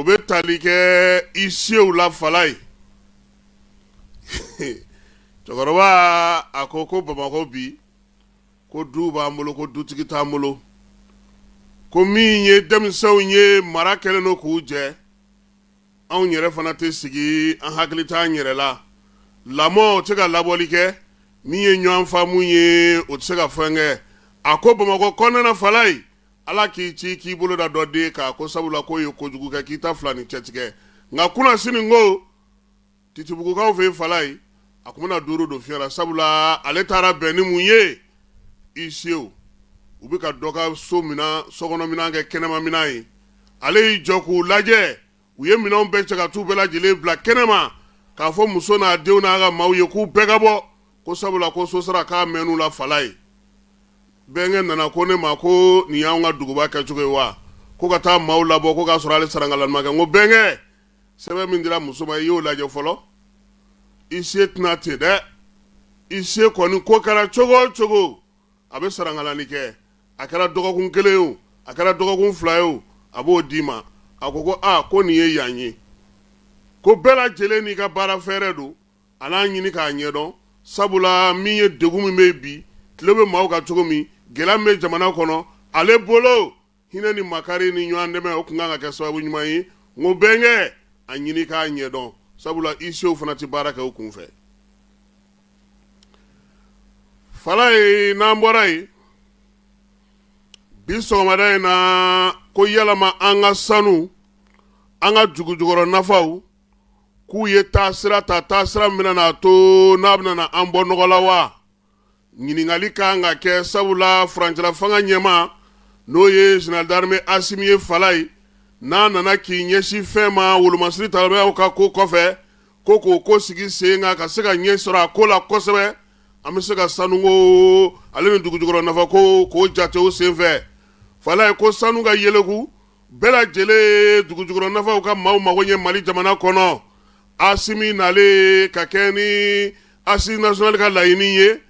o bɛ tali kɛ i sew la fala ye cɛkɔrɔba a ko Bamakɔ bi ko du b'an bolo ko dutigi t'an bolo ko min ye denmisɛnw ye mara kɛlen no k'u jɛ anw yɛrɛ fana tɛ sigi an hakili t'an yɛrɛ la lamɔ o tɛ ka labɔli kɛ min ye ɲɔgɔn faamu ye o tɛ se ka fɛn kɛ a ko Bamakɔ kɔnɔna fala ye ala k'i ci k'i bolo da dɔ den kan ko sabula ko ye kojugu kɛ k'i ta fila ni cɛ tigɛ nka kunna sini ko Titibugukaw fɛ fala ye a kun bɛna duuru don fiɲɛ la sabula ale taara bɛn ni mun ye i sew u bɛ ka dɔ ka so mina sokɔnɔ minan kɛ kɛnɛma minan ye ale y'i jɔ k'u lajɛ u ye minɛnw bɛɛ cɛ ka t'u bɛɛ lajɛlen bila kɛnɛma k'a fɔ muso n'a denw n'a ka maaw ye k'u bɛɛ ka bɔ ko sabula ko so sara k'a mɛn'u la fala ye bɛnkɛ nana ko ne ma ko nin y'anw ka duguba kɛcogo ye wa ko ka taa maaw labɔ ko k'a sɔrɔ ale sarangalanima kɛ n ko bɛnkɛ sɛbɛn min dira muso ma i y'o lajɛ fɔlɔ i se tɛna ten dɛ i se kɔni ko kɛra cogo o cogo a bɛ sarangalani kɛ a kɛra dɔgɔkun kelen ye o a kɛra dɔgɔkun fila ye o a b'o d'i ma a ko ko nin ye yan ye ko bɛɛ lajɛlen n'i ka baara fɛɛrɛ don a n'a ɲini k'a ɲɛdɔn sabula min ye degun min bɛ bi tile bɛ maaw ka cogo min gɛlɛya min bɛ jamana kɔnɔ ale bolo hinɛ ni makari ni ɲɔgɔn dɛmɛ o kun kan ka kɛ sababu ɲuman ye n ko bɛnkɛ a ɲini k'a ɲɛdɔn sabula i sew fana tɛ baara kɛ o kun fɛ fala ye n'an bɔra yen bi sɔgɔmada in na ko yalama an ka sanu an ka jugujugɔrɔ nafaw k'u ye taasira ta taasira min bɛna to n'a bɛna an bɔ nɔgɔ la wa ɲininkali kan ka kɛ sabula furancɛla fanga ɲɛma n'o ye général d'armée Asimi ye fala ye n'a nana k'i ɲɛsin fɛn ma wolomasiri talabayaw ka ko kɔfɛ ko k'o ko sigi sen kan ka se ka ɲɛ sɔrɔ a ko la kosɛbɛ an bɛ se ka sanu ko ale ni dugujugɔrɔ nafa ko k'o jate o sen fɛ fala ye ko sanu ka yeleku bɛɛ lajɛlen dugujugɔrɔ nafaw ka maaw mago ɲɛ Mali jamana kɔnɔ Asimi nale ka kɛ ni Assise nationale ka laɲini ye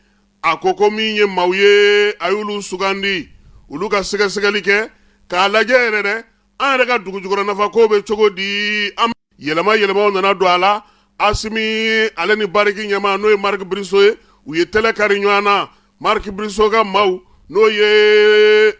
a ko min ye maaw ye a y'olu sugandi olu ka sɛgɛsɛgɛli kɛ k'a lajɛ yɛrɛ dɛ an yɛrɛ ka dugujugɔrɔ nafa ko bɛ cogo di an yɛlɛmaw nana don a la Asimi ale ni bariki ɲɛma n'o ye Marc Briceau ye u ye tɛlɛ kari ɲɔgɔn na Marc Briceau ka maaw n'o ye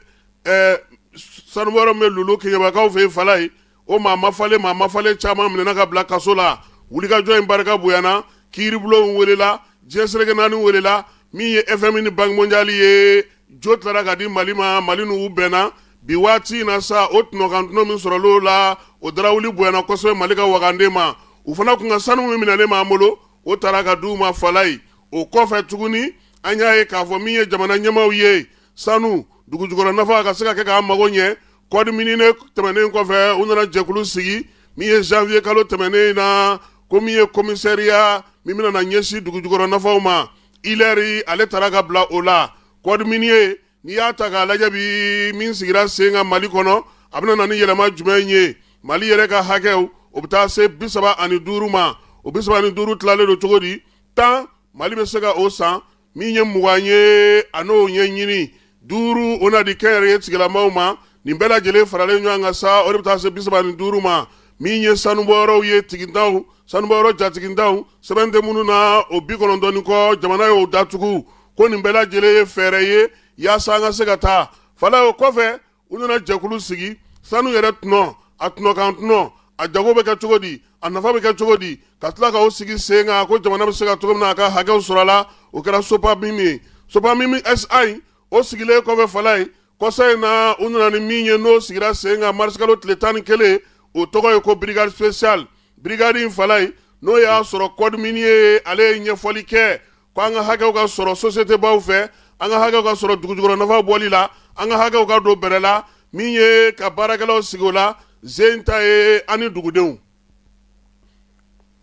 sanubɔyɔrɔ min bɛ Lulu Keɲebakaw fɛ fala ye o maa mafalen caman minɛna ka bila kaso la wulikajɔ in barika bonyana kiiribulon welela diɲɛ seleke naani welela min ye FMI ni Banque mondiale ye jo tilara ka di Mali ma Mali n'u bɛnna bi waati in na sa o tɔnɔkantɔnɔ min sɔrɔl'o la o darawuli bonyana kosɛbɛ Mali ka waganden ma u fana kun ka sanu min minɛlen b'an bolo o taara ka d'u ma fala ye o kɔfɛ tuguni an y'a ye k'a fɔ min ye jamana ɲɛmaaw ye sanu dugujugɔrɔ nafa ka se ka kɛ k'an mago ɲɛ kɔdi minine tɛmɛnen kɔfɛ u nana jɛkulu sigi min ye janvier kalo tɛmɛnen na ko min ye commissariat min bɛna ɲɛsin dugujugɔrɔ nafaw ma ILER ale taara ka bila o la kɔdi minier n'i y'a ta k'a lajɛ bi min sigira sen kan Mali kɔnɔ a bɛna na ni yɛlɛma jumɛn ye Mali yɛrɛ ka hakɛw o bɛ taa se 35 ma o 35 tilalen don cogo di 10 Mali bɛ se ka o san min ye 20 ye a n'o ɲɛɲini 5 o na di kɛnyɛrɛye tigilamaw ma nin bɛɛ lajɛlen faralen ɲɔgɔn kan sa o de bɛ taa se 35 ma min ye sanubɔyɔrɔw ye tigintaw sanubɔyɔrɔ jatigintaw sɛbɛn tɛ minnu na o 90 kɔ jamana y'o datugu ko nin bɛɛ lajɛlen ye fɛɛrɛ ye yaasa an ka se ka taa fala o kɔfɛ u nana jɛkulu sigi sanu yɛrɛ tɔnɔ a tɔnɔkan tɔnɔ a jago bɛ kɛ cogo di a nafa bɛ kɛ cogo di ka tila ka o sigi sen kan ko jamana bɛ se ka cogo min na a ka hakɛw sɔrɔ a la o kɛra SOPAMIMI ye SOPAMIMI SA o sigilen kɔfɛ fala ye kɔsa in na u nana ni min ye n'o sigira sen kan mars kalo tile 11 o tɔgɔ ye ko brigade spéciale brigade in fala ye n'o y'a sɔrɔ kɔdi minier ale ye ɲɛfɔli kɛ ko an ka hakɛw ka sɔrɔ société baw fɛ an ka hakɛw ka sɔrɔ dugujugɔrɔ nafa bɔli la an ka hakɛw ka don bɛrɛ la min ye ka baarakɛlaw sigi o la zen ta ye ani dugudenw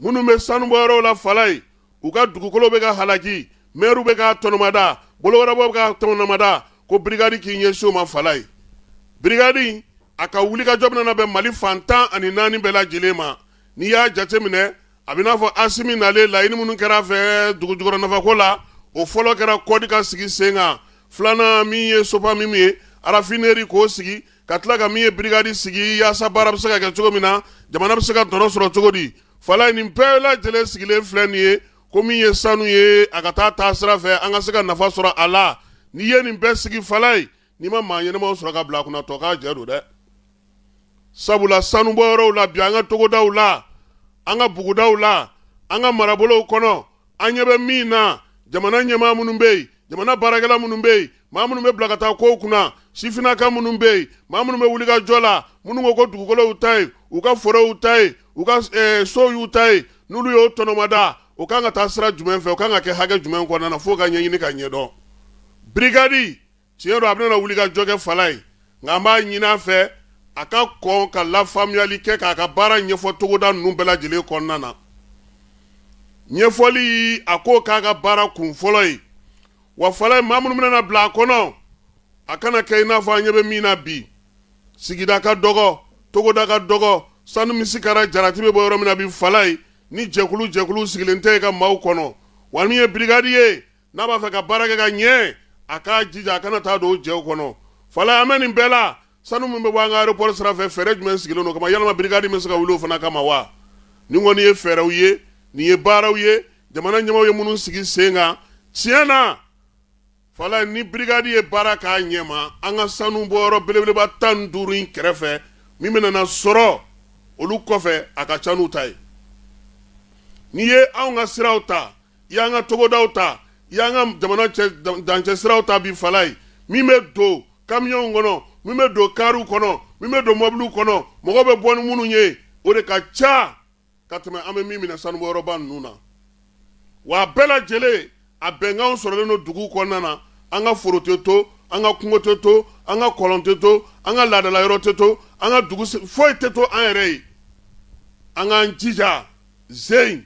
minnu bɛ sanubɔyɔrɔw la fala ye u ka dugukolo bɛ ka halaki maire bɛ ka tɔnɔmada bolowarabaw bɛ ka tɔnɔmada ko brigade k'i ɲɛsin o ma fala ye brigade a ka wulikajɔ bɛna bɛn Mali fan 14 bɛɛ lajɛlen ma n'i y'a jateminɛ a bɛ n'a fɔ Asimi nale laɲini minnu kɛra a fɛ dugujugɔrɔ nafako la o fɔlɔ kɛra kɔdi ka sigi sen kan filanan min ye SOPAMIMI ye raffinerie k'o sigi ka tila ka min ye brigade sigi yaasa baara bɛ se ka kɛ cogo min na jamana bɛ se ka tɔnɔ sɔrɔ cogo di fala nin bɛɛ lajɛlen sigilen filɛ nin ye ko min ye sanu ye a ka taa sira fɛ an ka se ka nafa sɔrɔ a la n'i ye nin bɛɛ sigi fala ye n'i ma maa ɲɛnɛmaw sɔrɔ ka bila a kunna tɔ k'a jɛ don dɛ sabula sanu bɔyɔrɔw la bi an ka togodaw la an ka bugudaw la an ka marabolow kɔnɔ an ɲɛ bɛ min na jamana ɲɛmaa minnu bɛ yen jamana baarakɛla minnu bɛ yen maa minnu bɛ bila ka taa kow kunna sifinaka minnu bɛ yen maa minnu bɛ wuli ka jɔ la minnu ko ko dugukolo y'u ta ye u ka foro y'u ta ye u ka so y'u ta ye n'olu y'o tɔnɔmada o kan ka taa sira jumɛn fɛ o kan ka kɛ hakɛ jumɛn kɔnɔna na fo ka ɲɛɲini ka ɲɛdɔn brigade tiɲɛ don a bɛna wuli ka jɔ kɛ fala ye nka an b'a ɲini a fɛ a ka kɔn ka lafaamuyali kɛ k'a ka baara ɲɛfɔ togoda ninnu bɛɛ lajɛlen kɔnɔna na ɲɛfɔli a ko k'a ka baara kun fɔlɔ ye wa fala maa minnu bɛna bila a kɔnɔ a kana kɛ i n'a fɔ an ɲɛ bɛ min na bi sigida ka dɔgɔ togoda ka dɔgɔ sanu misi kɛra jarati bɛ bɔ yɔrɔ min na bi fala ye ni jɛkulu sigilen tɛ ka maaw kɔnɔ wa min ye brigade ye n'a b'a fɛ ka baara kɛ ka ɲɛ a k'a jija a kana taa don o jɛw kɔnɔ fala an bɛ nin bɛɛ la sanu min bɛ bɔ an ka aéroport sira fɛ fɛɛrɛ jumɛn sigilen don kama yalama brigade bɛ se ka wuli o fana kama wa nin kɔni ye fɛɛrɛw ye nin ye baaraw ye jamana ɲɛmaaw ye minnu sigi sen kan tiɲɛ na fala ni brigade ye baara k'a ɲɛma an ka sanu bɔyɔrɔ belebeleba 15 in kɛrɛfɛ min bɛna na sɔrɔ olu kɔfɛ a ka ca n'u ta ye n'i ye anw ka siraw ta i y'an ka togodaw ta i y'an ka jamana dancɛ siraw ta bi fala ye min bɛ don kamiyɔnw kɔnɔ min bɛ don kariw kɔnɔ min bɛ don mɔbiliw kɔnɔ mɔgɔw bɛ bɔ ni minnu ye o de ka ca ka tɛmɛ an bɛ min minɛ sanubɔyɔrɔba ninnu na wa a bɛɛ lajɛlen a bɛnkanw sɔrɔlen don duguw kɔnɔna na an ka foro tɛ to an ka kungo tɛ to an ka kɔlɔn tɛ to an ka laadala yɔrɔ tɛ to an ka dugu foyi tɛ to an yɛrɛ ye an k'an jija zein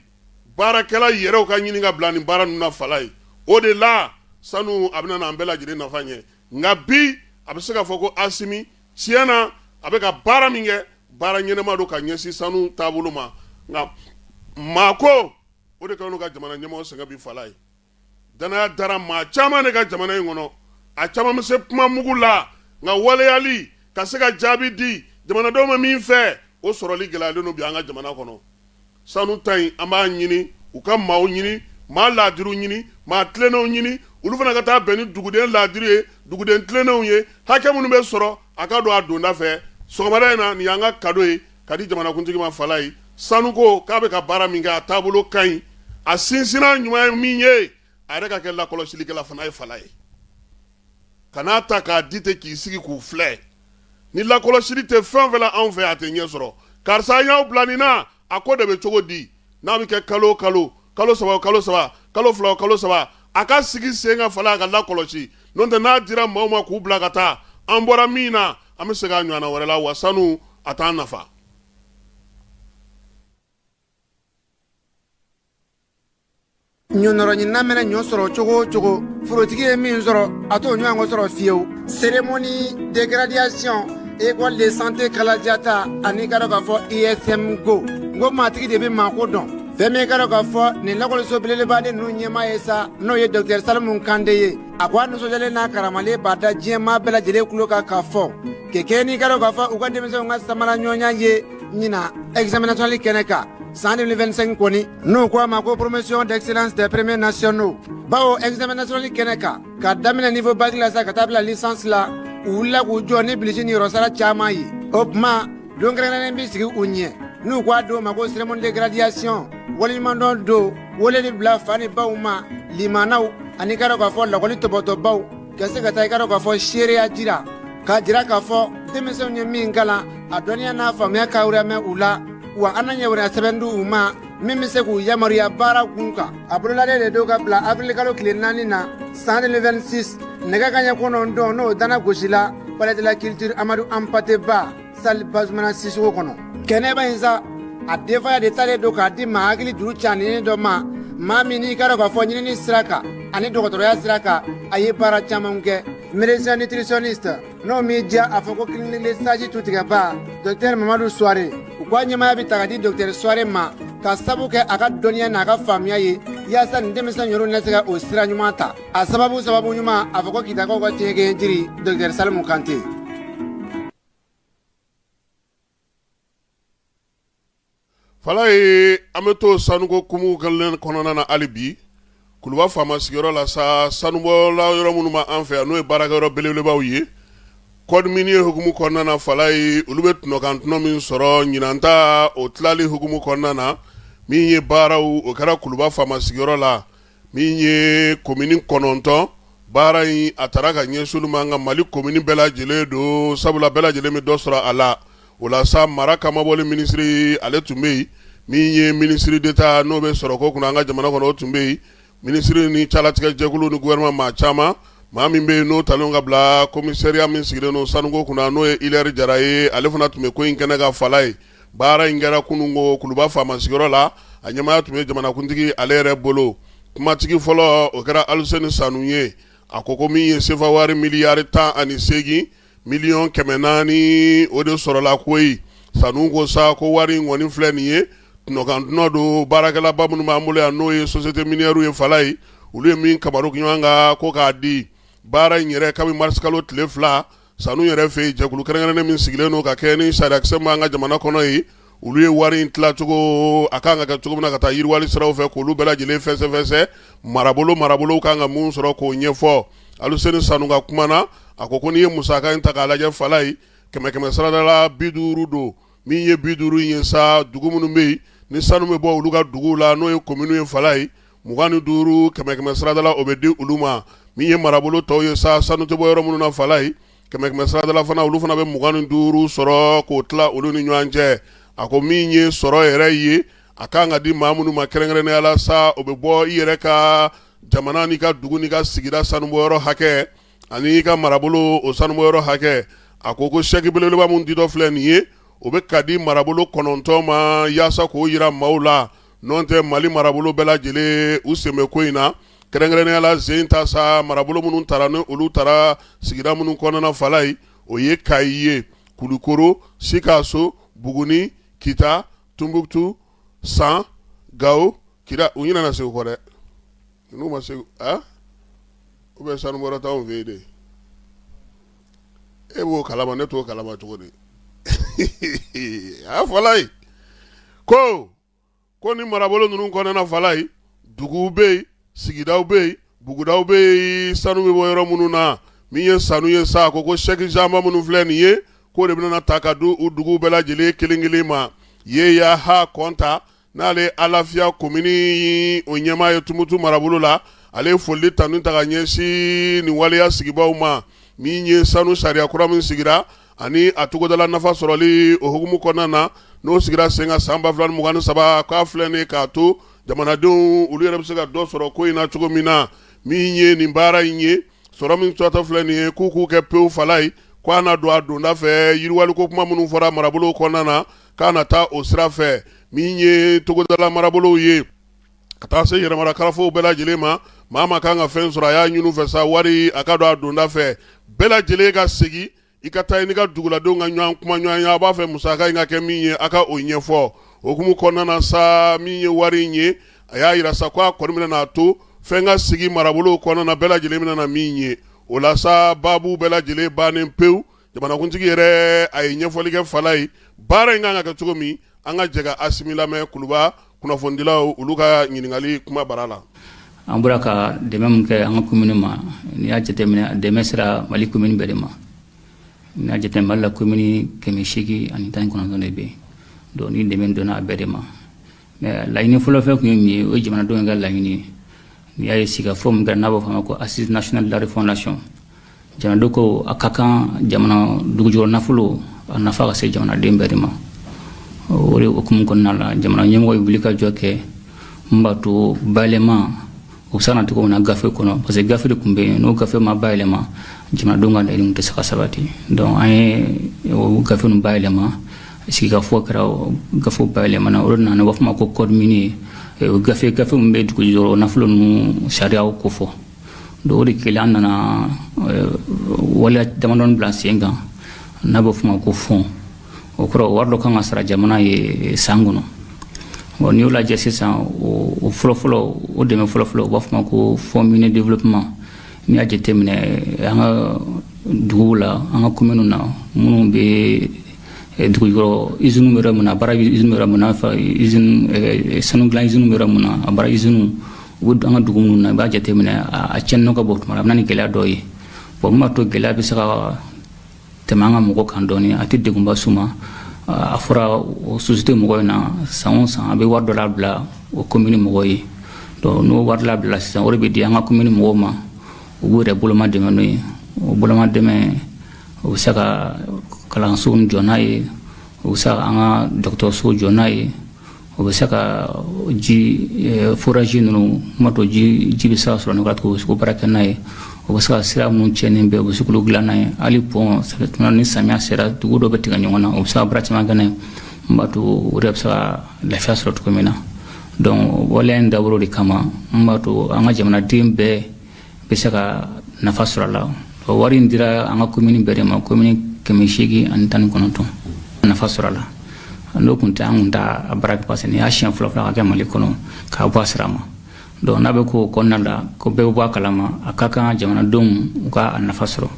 baarakɛla yɛrɛw ka ɲini ka bila nin baara ninnu na fala ye o de la sanu a bɛna n'an bɛɛ lajɛlen nafa ɲɛ nka bi a bɛ se ka fɔ ko asimi tiɲɛ na a bɛ ka baara min kɛ baara ɲɛnɛma don ka ɲɛsin sanu taabolo ma nka maako o de kan ka jamana ɲɛmɔgɔ sɛgɛn bi fala ye danaya dara maa caman de ka jamana in kɔnɔ a caman bɛ se kuma mugu la nka waleyali ka se ka jaabi di jamanadenw ma min fɛ o sɔrɔli gɛlɛyalen don bi an ka jamana kɔnɔ sanu ta in an b'a ɲini u ka maaw ɲini maa laadiriw ɲini maa tilennenw ɲini olu fana ka taa bɛn ni duguden laadiri ye duguden tilennenw ye hakɛ minnu bɛ sɔrɔ a ka don a donda fɛ sɔgɔmada in na nin y'an ka kado ye ka di jamanakuntigi ma fala ye sanu ko k'a bɛ ka baara min kɛ a taabolo ka ɲi a sinsinna ɲuman ye min ye a yɛrɛ ka kɛ lakɔlɔsilikɛla fana ye fala ye kan'a ta k'a di ten k'i sigi k'u filɛ ni lakɔlɔsili tɛ fɛn o fɛn la anw fɛ a tɛ ɲɛ sɔrɔ karisa an y'aw bila nin na a ko de bɛ cogo di n'a bɛ kɛ kalo o kalo kalo saba o kalo saba kalo fila o kalo saba a ka sigi sen ka fala a ka lakɔlɔsi n'o tɛ n'a dira maaw ma k'u bila ka taa an bɔra min na an bɛ segin a ɲɔgɔnna wɛrɛ la wa sanu a t'an nafa. ɲɔnɔrɔ ɲinina mɛnɛ ɲɔ sɔrɔ cogo o cogo forotigi ye min sɔrɔ a t'o ɲɔgɔn sɔrɔ fiyewu cérémonie dégradation école de santé kalajata ani ka dɔ k'a fɔ ISM go n ko maatigi de bɛ maako dɔn fɛn min ka dɔ k'a fɔ nin lakɔliso belebeleba ninnu ɲɛmaa ye sa n'o ye docteur Salimu Kande ye a ko a nisɔndiyalen n'a karamalen b'a da diɲɛmaa bɛɛ lajɛlen tulo kan k'a fɔ kɛkɛ n'i ka dɔ k'a fɔ u ka denmisɛnw ka samara ɲɔgɔnya ye ɲina examen national kɛnɛ kan san 2025 kɔni n'u ko a ma ko promotion d'excellence des premiers nationaux bawo examen national kɛnɛ kan ka daminɛ niveau bac la sa ka taa bila licence la u wulila k'u jɔ ni bilisi ni yɔrɔsara caman ye o tuma don kɛrɛnkɛrɛnnen bɛ sigi u ɲɛ n'u ko a dɔw ma ko cérémonie de graduation waleɲumandɔn don weleli bila fa ni baw ma limanaw ani ka dɔ k'a fɔ lakɔli tɔbɔtɔbaw ka se ka taa i ka dɔ k'a fɔ seereya jira k'a jira k'a fɔ denmisɛnw ye min kalan a dɔnniya n'a faamuya ka wɛrɛ u la wa an na ɲɛwɛrɛ sɛbɛn di u ma min bɛ se k'u yamaruya baara kun kan a bololalen de don ka bila avril kalo tile 4 na san 2026 nɛgɛ kaɲɛ 9 n'o dana gosila palais de la culture Amadou Hampâté Bâ salle Bazumana Sissoco kɔnɔ kɛnɛba in sa a denfaya de talen don k'a di maa hakili juru caninen dɔ ma maa min n'i ka dɔn k'a fɔ ɲinini sira kan ani dɔgɔtɔrɔya sira kan a ye baara caman kɛ médecin nutritionniste n'o m'i diya a fɔ ko clinique sage tutigɛba docteur Mamadu Suware u ka ɲɛmaya bɛ ta ka di docteur Suware ma ka sabu kɛ a ka dɔnniya n'a ka faamuya ye yaasa nin denmisɛn yɔrɔ na se ka o sira ɲuman ta a sababu ɲuman a fɔ ko kitakaw ka tiɲɛ kɛ jiri docteur Salimu Kante fala ye an bɛ to sanuko kumu kelen kɔnɔna na hali bi kuluba faama sigiyɔrɔ la sa sanubɔla yɔrɔ minnu ma an fɛ yan n'o ye baarakɛyɔrɔ belebelebaw ye kɔdi miniye hukumu kɔnɔna na fala ye olu bɛ tunɔkantunɔ min sɔrɔ ɲinanta o tilali hukumu kɔnɔna na min ye baaraw o kɛra kuluba faama sigiyɔrɔ la min ye komini 9 baara in a taara ka ɲɛsin ma an ka Mali komini bɛɛ lajɛlen don sabula bɛɛ lajɛlen bɛ dɔ sɔrɔ a la o la sa mara kamabɔli minisiri ale tun bɛ yen min ye minisiri d'État n'o bɛ sɔrɔ ko kunna an ka jamana kɔnɔ o tun bɛ yen minisiri ni calatigɛ jɛkulu ni gouvernement maa caman maa min bɛ yen n'o talen ka bila komisariya min sigilen don sanuko kunna n'o ye Hilaire Jara ye ale fana tun bɛ ko in kɛnɛ ka fala ye baara in kɛra kunungo kuluba faama sigiyɔrɔ la a ɲɛmaaya tun bɛ jamanakuntigi ale yɛrɛ bolo kumatigi fɔlɔ o kɛra Aluseni Sanu ye a ko ko min ye sefa wari miliyari 18 miliyɔn 400 o de sɔrɔla koyi Sanu ko sa ko wari in kɔni filɛ nin ye tunɔkantunɔ don baarakɛlaba minnu b'an bolo yan n'o ye société minière ye fala ye olu ye min kamaru ɲɔgɔn kan ko k'a di baara in yɛrɛ kabi mars kalo tile 2 Sanu yɛrɛ fɛ jɛkulu kɛrɛnkɛrɛnnen min sigilen don ka kɛ ni sariyakisɛ min b'an ka jamana kɔnɔ ye olu ye wari in tilacogo a kan ka kɛ cogo min na ka taa yiriwali siraw fɛ k'olu bɛɛ lajɛlen fɛsɛfɛsɛ marabolow kan ka mun sɔrɔ k'o ɲɛfɔ Aluseni Sanu ka kuma na a ko n'i ye musaka in ta k'a lajɛ fala ye 100 saradala 50 don min ye 50 in ye sa dugu minnu bɛ yen ni sanu bɛ bɔ olu ka duguw la n'o ye komini ye fala ye 25 100 saradala o bɛ di olu ma min ye marabolo tɔw ye sa sanu tɛ bɔ yɔrɔ minnu na fala ye 100 saradala fana olu fana bɛ 25 sɔrɔ k'o tila olu ni ɲɔgɔn cɛ a ko min ye sɔrɔ yɛrɛ ye a kan ka di maa minnu ma kɛrɛnkɛrɛnnenya la sa o bɛ bɔ i yɛrɛ ka jamana n'i ka dugu n'i ka sigida sanubɔyɔrɔ hakɛ ani i ka marabolo o sanubɔyɔrɔ hakɛ a ko sɛki belebeleba mun di dɔ filɛ nin ye o bɛ ka di marabolo 9 ma yaasa k'o yira maaw la n'o tɛ Mali marabolo bɛɛ lajɛlen u sen bɛ ko in na kɛrɛnkɛrɛnnenya la zen ta sa marabolo minnu taara ni olu taara sigida minnu kɔnɔna fala ye o ye Kayi ye Kulikoro Sikaso Buguni Kita Tumbuktu San Gao Kira u ɲinana Segu kɔ dɛ n'u ma Segu u bɛ sanubɔyɔrɔ t'anw fɛ yen de e b'o kalama ne t'o kalama cogo di a fala ye ko ni marabolo ninnu kɔnɔna fala ye duguw bɛ yen sigidaw bɛ yen bugudaw bɛ yen sanu bɛ bɔ yɔrɔ minnu na min ye Sanu ye sa ko sɛki jamba minnu filɛ nin ye k'o de bɛna ta ka di u duguw bɛɛ lajɛlen kelen kelen ma Yeya Ha Kɔnta n'ale Alafiya komini o ɲɛmaa ye Tumutu marabolo la ale ye foli tanu ta ka ɲɛsin nin waleya sigibaw ma min ye sanu sariya kura min sigira ani a togodala nafa sɔrɔli o hukumu kɔnɔna na n'o sigira sen ka san 2023 k'a filɛ nin k'a to jamanadenw olu yɛrɛ bɛ se ka dɔ sɔrɔ ko in na cogo min na min ye nin baara in ye sɔrɔ min tɔtɔ filɛ nin ye k'u kɛ pewu fala ye k'a na don a donda fɛ yiriwali ko kuma minnu fɔra marabolo kɔnɔna na k'a na taa o sira fɛ min ye togodala marabolow ye ka taa se yɛrɛmara karafow bɛɛ lajɛlen ma maa kan ka fɛn sɔrɔ a y'a ɲini fɛ sa wari a ka don a donda fɛ bɛɛ lajɛlen ka segin i ka taa n'i ka duguladenw ka ɲɔgɔn kuma ɲɔgɔn ye a b'a fɛ musaka in ka kɛ min ye a ka o ɲɛfɔ o hukumu kɔnɔna na sa min ye wari in ye a y'a yira sa ko a kɔni bɛna n'a to fɛn ka sigi marabolo kɔnɔna na bɛɛ lajɛlen bɛna na min ye o la sa baabu bɛɛ lajɛlen bannen pewu jamanakuntigi yɛrɛ a ye ɲɛfɔli kɛ fala ye baara in kan ka kɛ cogo min an ka jɛ ka Asimi lamɛn Kuluba kunnafonidilaw olu ka ɲininkali kuma bara la. An bɔra ka dɛmɛ min kɛ an ka commune ma n'i y'a jateminɛ dɛmɛ sera Mali commune bɛɛ de ma n'i y'a jateminɛ Mali la commune 819 de bɛ yen donc ni dɛmɛ donna a bɛɛ de ma mais laɲini fɔlɔfɔlɔ tun ye min ye o ye jamanadenw ka laɲini ye n'i y'a ye sigikafɔ min kɛra n'a b'a fɔ a ma ko assise nationale de la refondation jamanadenw ko a ka kan jamana dugujukɔrɔ nafolo a nafa ka se jamanaden bɛɛ de ma o de hukumu kɔnɔna la jamana ɲɛmɔgɔ ye wuli ka jɔ kɛ min b'a to bayɛlɛma o bɛ se ka na cogo min na gafe kɔnɔ parce que gafe de tun bɛ yen n'o gafe ma bayɛlɛma jamanadenw ka laɲiniw tɛ se ka sabati donc an ye o gafe ninnu bayɛlɛma sigikafɔ kɛra gafew bayɛlɛmana o de nana u b'a fɔ ma ko code minier o gafe min bɛ dugujukɔrɔ nafolo ninnu sariyaw kofɔ donc o de kɛlen an nana waleya damadɔni bila sen kan n'a bɛ fɔ ma ko fond o kɔrɔ wari dɔ kan ka sara jamana ye san kɔnɔ bon n'i y'o lajɛ sisan o fɔlɔfɔlɔ o dɛmɛ fɔlɔfɔlɔ u b'a fɔ ma ko fond minier développement n'i y'a jateminɛ an ka duguw la an ka commune na minnu bɛ dugu yɔrɔ izinu yɛrɛ mun na a baara izinu yɛrɛ mun na fa izinu sanu dilan izinu yɛrɛ mun na a baara izinu u bɛ an ka dugu minnu na i b'a jateminɛ a cɛnni ka bɔ tuma a bɛ na ni gɛlɛya dɔ ye mun b'a to gɛlɛya bɛ se ka tɛmɛ an ka mɔgɔ kan dɔɔni a tɛ degunba s'u ma a fɔra o société mɔgɔ in na san o san a bɛ wari dɔ labila o commune mɔgɔ ye donc n'o wari labila sisan o de bɛ di an ka commune mɔgɔw ma u b'u yɛrɛ boloma dɛmɛ n'o ye o boloma dɛmɛ o bɛ se ka kalanso jɔ n'a ye o bɛ se ka an ka dɔgɔtɔrɔso jɔ n'a ye o bɛ se ka ji forage ninnu kuma to ji bɛ se ka sɔrɔ ne ka to ko baara kɛ n'a ye o bɛ se ka sira minnu tiɲɛnen bɛɛ o bɛ se k'olu dilan n'a ye hali pont ni samiya sera dugu dɔ bɛ tigɛ ɲɔgɔn na o bɛ se ka baara caman kɛ n'a ye n b'a to o de bɛ se ka lafiya sɔrɔ cogo min na donc waleya in dabɔra o de kama n b'a to an ka jamanaden bɛɛ bɛ se ka nafa sɔrɔ a la wari in dira an ka commune bɛɛ de ma commune 819 nafa sɔrɔ a la n'o tun tɛ an tun t'a baara kɛ parce que nin y'a siɲɛ fɔlɔ ka kɛ Mali kɔnɔ k'a bɔ a sira ma donc n'a bɛ k'o kɔnɔna la ko bɛɛ bɛ bɔ a kalama a ka kan jamanadenw u ka a nafa sɔrɔ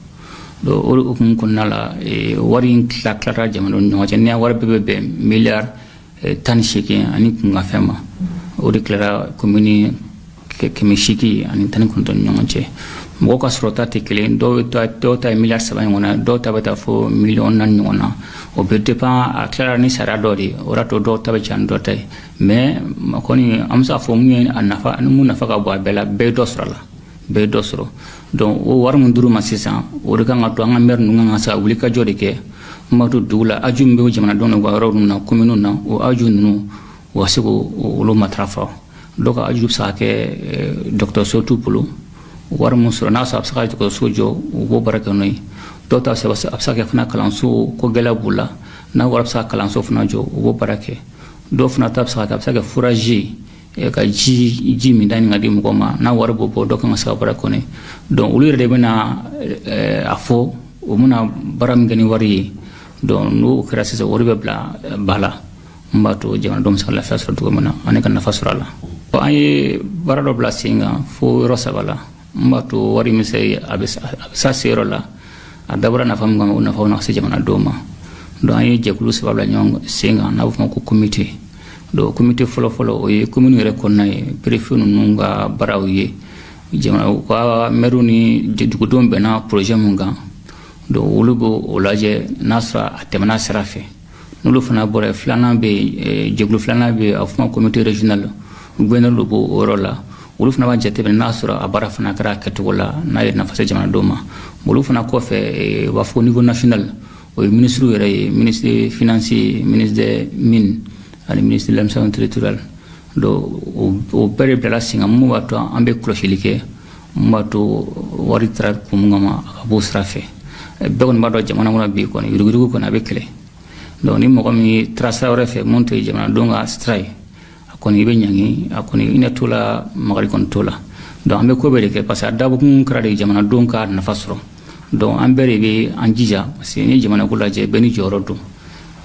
donc o hukumu kɔnɔna la wari in tilara jamanadenw ni ɲɔgɔn cɛ ni wari bɛɛ bɛ bɛn miliyari 18 ani kunkanfɛn ma o de tilara commune 819 ni ɲɔgɔn cɛ mɔgɔw ka sɔrɔta tɛ kelen dɔw ta ye miliyari 3 ɲɔgɔn na dɔw ta bɛ taa fɔ miliyɔn 4 ɲɔgɔn na o bɛ dépend a tilara ni sariya dɔ de ye o y'a to dɔw ta bɛ ca ni dɔ ta ye mais kɔni an bɛ se k'a fɔ mun ye a nafa ni mun nafa ka bon a bɛɛ la bɛɛ ye dɔ sɔrɔ a la bɛɛ ye dɔ sɔrɔ donc o wari min dir'u ma sisan o de kan ka to an ka maire ninnu kan ka se ka wulikajɔ de kɛ n b'a to dugu la aju min bɛ jamanadenw na u ka yɔrɔ ninnu na commune na o aju ninnu u ka se k'olu matarafa dɔw ka aju bɛ se ka kɛ dɔgɔtɔrɔso t'u bolo wari min sɔrɔ n'a sɔrɔ a bɛ se ka dɔgɔtɔrɔso jɔ u b'o baara kɛ n'o ye dɔw ta a bɛ se ka kɛ fana kalanso ko gɛlɛya b'u la n'a wari bɛ se ka kalanso fana jɔ u b'o baara kɛ dɔw fana ta bɛ se ka kɛ a bɛ se ka kɛ fourager ka ji min da nin ka di mɔgɔ ma n'a wari b'o bɔ dɔw kan ka se ka baara kɔni donc olu yɛrɛ de bɛna a fɔ u bɛna baara min kɛ ni wari ye donc n'o kɛra sisan wari bɛ bila ba la n b'a to jamanadenw bɛ se ka lafiya sɔrɔ cogo min na ani ka nafa sɔrɔ a la an ye baara dɔ bila sen kan fo yɔrɔ 3 la n b'a to wari min se a bɛ se yɔrɔ la a dabɔra nafa min kama o nafa na se jamanadenw ma donc an ye jɛkulu 3 bila ɲɔgɔn sen kan n'a bɛ fɔ ma ko comité donc comité fɔlɔ o ye commune yɛrɛ kɔnɔna ye préfet ninnu ka baaraw ye jamana u ka maire ni dugudenw bɛnna projet min kan donc olu b'o lajɛ n'a sɔrɔ a tɛmɛna sira fɛ n'olu fana bɔra filanan bɛ yen jɛkulu filanan bɛ yen a bɛ fɔ ma comité régional gouverneur de b'o yɔrɔ la olu fana b'a jateminɛ n'a sɔrɔ a baara fana kɛra kɛcogo la n'a ye nafa se jamanadenw ma olu fana kɔfɛ u b'a fɔ niveau national o ye ministre yɛrɛ ye ministre des finances ministre des mines ani ministre de l'administration territoriale donc o bɛɛ de bilala sen kan mun b'a to an bɛ kɔlɔsili kɛ mun b'a to wari taara kun mun kama a ka bɔ o sira fɛ bɛɛ kɔni b'a dɔn jamana kɔnɔ bi kɔni yuruguyurugu kɔni a bɛ kɛlɛ donc ni mɔgɔ min taara sira wɛrɛ fɛ mun tɛ jamanadenw ka sira ye kɔni i bɛ ɲangi a kɔni i na to la magari kɔni to la donc an bɛ ko bɛɛ de kɛ parce que a dabɔkun kɛra de jamanadenw ka nafa sɔrɔ donc an bɛɛ de bɛ an jija parce que ni jamana ko lajɛ bɛɛ ni jɔyɔrɔ don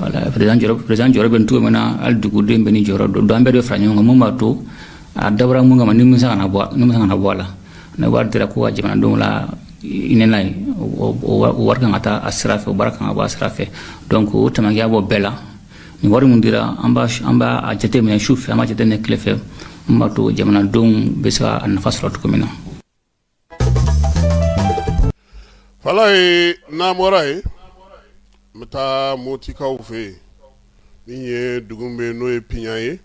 voilà président jɔyɔrɔ bɛ nin cogo min na hali duguden bɛɛ ni jɔyɔrɔ don donc an bɛɛ de fara ɲɔgɔn kan mun b'a to a dabɔra mun kama ni min se ka na bɔ a la ne wari dira ko ka jamanadenw la hinɛ n'a ye o wari kan ka taa a sira fɛ o baara kan ka bɔ a sira fɛ donc o tamakiya bɔ bɛɛ la ni wari mun dira an b'a jateminɛ su fɛ an b'a jateminɛ tile fɛ mun b'a to jamanadenw bɛ se ka nafa sɔrɔ cogo min na. fala ye n'an bɔra yen n bɛ taa motikaw fɛ yen min ye dugu min bɛ yen n'o ye piɲa ye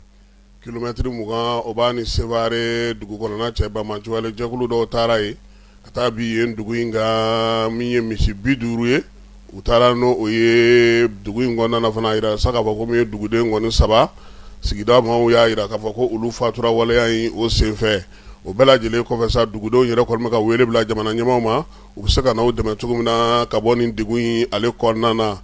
kilomɛtiri 20 o b'a ni Sevare dugu kɔnɔna cɛ Bamajuwale jɛkulu dɔw taara yen ka taa bi yen dugu in kan min ye misi 50 ye u taara n'o o ye dugu in kɔnɔna fana yira sa k'a fɔ ko min ye duguden kɔni 3 sigida maaw y'a yira k'a fɔ ko olu fatura waleya in o senfɛ o bɛɛ lajɛlen kɔfɛ sa dugudenw yɛrɛ kɔni bɛ ka wele bila jamana ɲɛmaaw ma u bɛ se ka n'aw dɛmɛ cogo min na ka bɔ nin degun in ale kɔnɔna na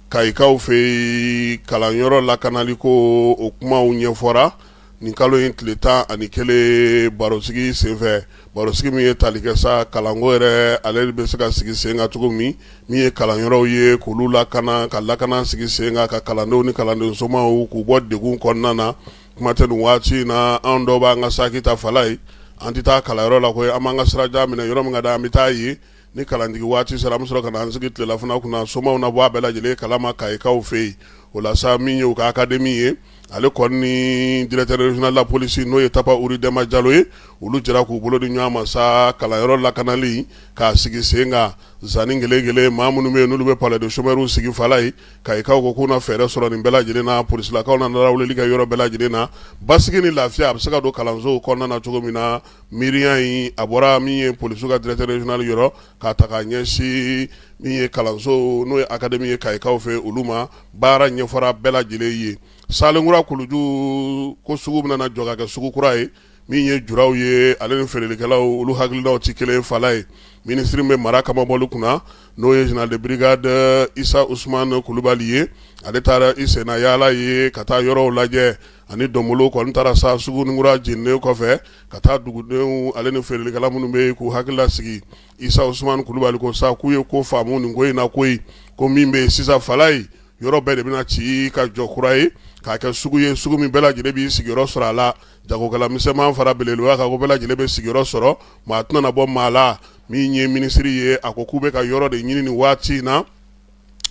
Kayikaw fɛ kalanyɔrɔ lakanali ko o kumaw ɲɛfɔra nin kalo in tile 11 barosigi senfɛ barosigi min ye tali kɛ sa kalanko yɛrɛ ale bɛ se ka sigi sen kan cogo min ye kalanyɔrɔw ye k'olu lakana ka lakana sigi sen kan ka kalandenw ni kalandensomaw k'u bɔ degun kɔnɔna na kuma tɛ nin waati na an dɔw b'an ka saki ta fala ye an tɛ taa kalanyɔrɔ la koyi an b'an ka sirajan minɛ yɔrɔ min ka da an bɛ taa ye ni kalandigi waati sera musoro kana ansigi tlela fana kuna somaw na bɔ a bɛɛ lajɛlen kalama kayikaw fɛ yen o la sa min ye u ka akademi ye ale kɔni ni directeur régional la police n'o ye Tapa Uri Dema Jalo ye olu jɛra k'u bolo di ɲɔgɔn ma sa kalanyɔrɔ lakanali k'a sigi sen kan zanni gele maa minnu bɛ yen n'olu bɛ palais de chômeurs sigi fala ye kayikaw ko k'u na fɛɛrɛ sɔrɔ nin bɛɛ lajɛlen na polisilakaw na lawulili kɛ yɔrɔ bɛɛ lajɛlen na basigi ni lafiya a bɛ se ka don kalansow kɔnɔna na cogo min na miiriya in a bɔra min ye polisiw ka directeur régional yɔrɔ k'a ta k'a ɲɛsin min ye kalanso n'o ye akademi ye kayikaw fɛ olu ma baara ɲɛfɔra bɛɛ lajɛlen ye Salenkura Kuluju ko sugu bɛna na jɔ ka kɛ sugu kura ye min ye juraw ye ale ni feerelikɛlaw olu hakilinaw ti kelen fala ye ministre bɛ mara kama bɔli kunna n'o ye général de brigade Isa Usman Kulubali ye ale taara i senna yaala ye ka taa yɔrɔw lajɛ ani dɔnbolo kɔni taara sa sugu nikura jeninen kɔfɛ ka taa dugudenw ale ni feerelikɛla minnu bɛ k'u hakilila sigi Isa Usman Kulubali ko sa k'u ye ko faamu nin ko in na koyi ko min bɛ sisan fala ye yɔrɔ bɛɛ de bɛna ci ka jɔ kura ye k'a kɛ sugu ye sugu min bɛɛ lajɛlen b'i sigiyɔrɔ sɔrɔ a la jagokɛla misɛnman fara belebeleba kan ko bɛɛ lajɛlen bɛ sigiyɔrɔ sɔrɔ maa tɛna na bɔ maa la min ye minisiri ye a ko k'u bɛ ka yɔrɔ de ɲini nin waati in na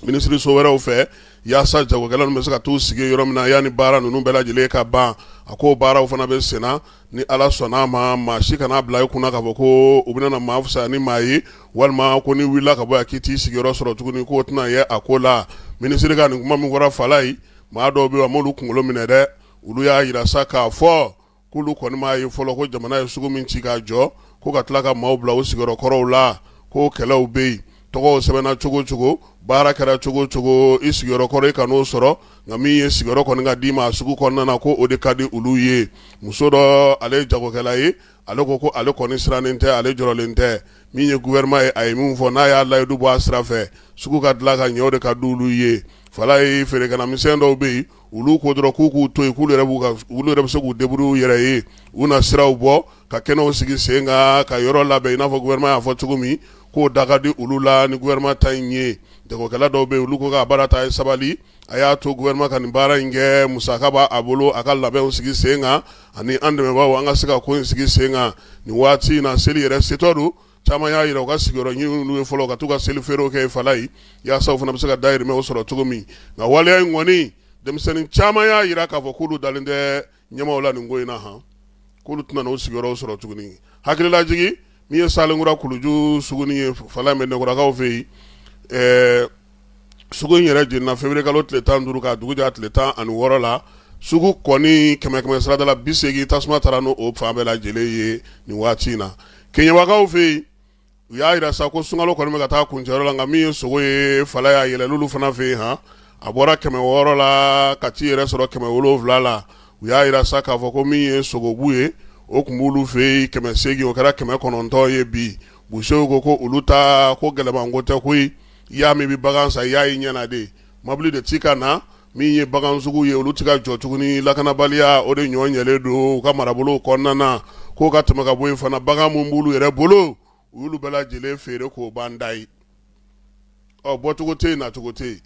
minisiri so wɛrɛw fɛ yaasa jagokɛla ninnu bɛ se ka t'u sigi yɔrɔ min na yanni baara ninnu bɛɛ lajɛlen ka ban a ko baaraw fana bɛ senna ni ala sɔnna ma maa si kana bila i kunna k'a fɔ ko u bɛna na maa fisaya ni maa ye walima ko ni wulila ka bɔ yan k'i t'i sigiyɔrɔ sɔrɔ tuguni k'o tɛna ye a ko la minisiri ka nin kuma min fɔra fala ye maa dɔw bɛ yen a m'olu kunkolo minɛ dɛ olu y'a yira sa k'a fɔ k'olu kɔni m'a ye fɔlɔ ko jamana ye sugu min ci k'a jɔ ko ka tila ka maaw bila u sigiyɔrɔ kɔrɔw la ko kɛlɛw bɛ yen tɔgɔw sɛbɛnna cogo cogo baara kɛra cogo cogo i sigiyɔrɔ kɔrɔ i ka n'o sɔrɔ nka min ye sigiyɔrɔ kɔni ka d'i ma sugu kɔnɔna na ko o de ka di olu ye muso dɔ ale ye jagokɛla ye ale ko ale kɔni sirannen tɛ ale jɔrɔlen tɛ min ye gouvernement ye a ye min fɔ n'a y'a layidu bɔ a sira fɛ sugu ka dilan ka ɲɛ o de ka di olu ye fala ye feerekɛla misɛn dɔw bɛ yen olu ko dɔrɔn k'u k'u to yen k'olu yɛrɛ bɛ se k'u débrouiller u yɛrɛ ye u na siraw bɔ ka kɛnɛw sigi sen kan ka yɔrɔ labɛn i n'a fɔ gouvernement y'a fɔ cogo min k'o da ka di olu la ni gouvernement ta in ye jagokɛla dɔw bɛ yen olu ko k'a baara ta ye sabali a y'a to gouvernement ka nin baara in kɛ musaka b'a bolo a ka labɛnw sigi sen kan ani an dɛmɛbaaw an ka se ka ko in sigi sen kan nin waati in na seli yɛrɛ setɔ don caman y'a yira u ka sigiyɔrɔ ɲini olu ye fɔlɔ ka t'u ka seli feerew kɛ fala ye yaasa u fana bɛ se ka dayirimɛw sɔrɔ cogo min nka waleya in kɔni denmisɛnnin caman y'a yira k'a fɔ k'olu dalen tɛ ɲɛmaw la nin ko in na han k'olu tɛna n'o sigiyɔrɔw sɔrɔ tuguni hakililajigi min ye Salenkura Kuluju sugu ni ye fala in bɛ nɛgɛrakaw fɛ yen sugu in yɛrɛ jenina février kalo tile 15 k'a dugu jɛ tile 16 la sugu kɔni kɛmɛ sarada la 80 tasuma taara n'o fan bɛɛ lajɛlen ye nin waati in na keɲɛbakaw fɛ yen u y'a yira sa ko sunkalo kɔni bɛ ka taa kuncɛyɔrɔ la nka min ye sogo ye fala y'a yɛlɛ n'olu fana fɛ yen han a bɔra 600 la ka t'i yɛrɛ sɔrɔ 770 la u y'a yira sa k'a fɔ ko min ye sogobu ye o tun b'olu fɛ yen 800 o kɛra 900 ye bi busew ko olu ta ko gɛlɛmanko tɛ koyi i y'a min bɛ bagan san i y'a ye ɲɛna de mobili de ti ka na min ye bagan sugu ye olu ti ka jɔ tuguni lakanabaliya o de ɲɔ ɲɛlen don u ka marabolow kɔnɔna na k'o ka tɛmɛ ka bɔ yen fana bagan mun b'olu yɛrɛ bolo u y'olu bɛɛ lajɛlen feere k'o ban da ye bɔcogo tɛ yen nacogo tɛ yen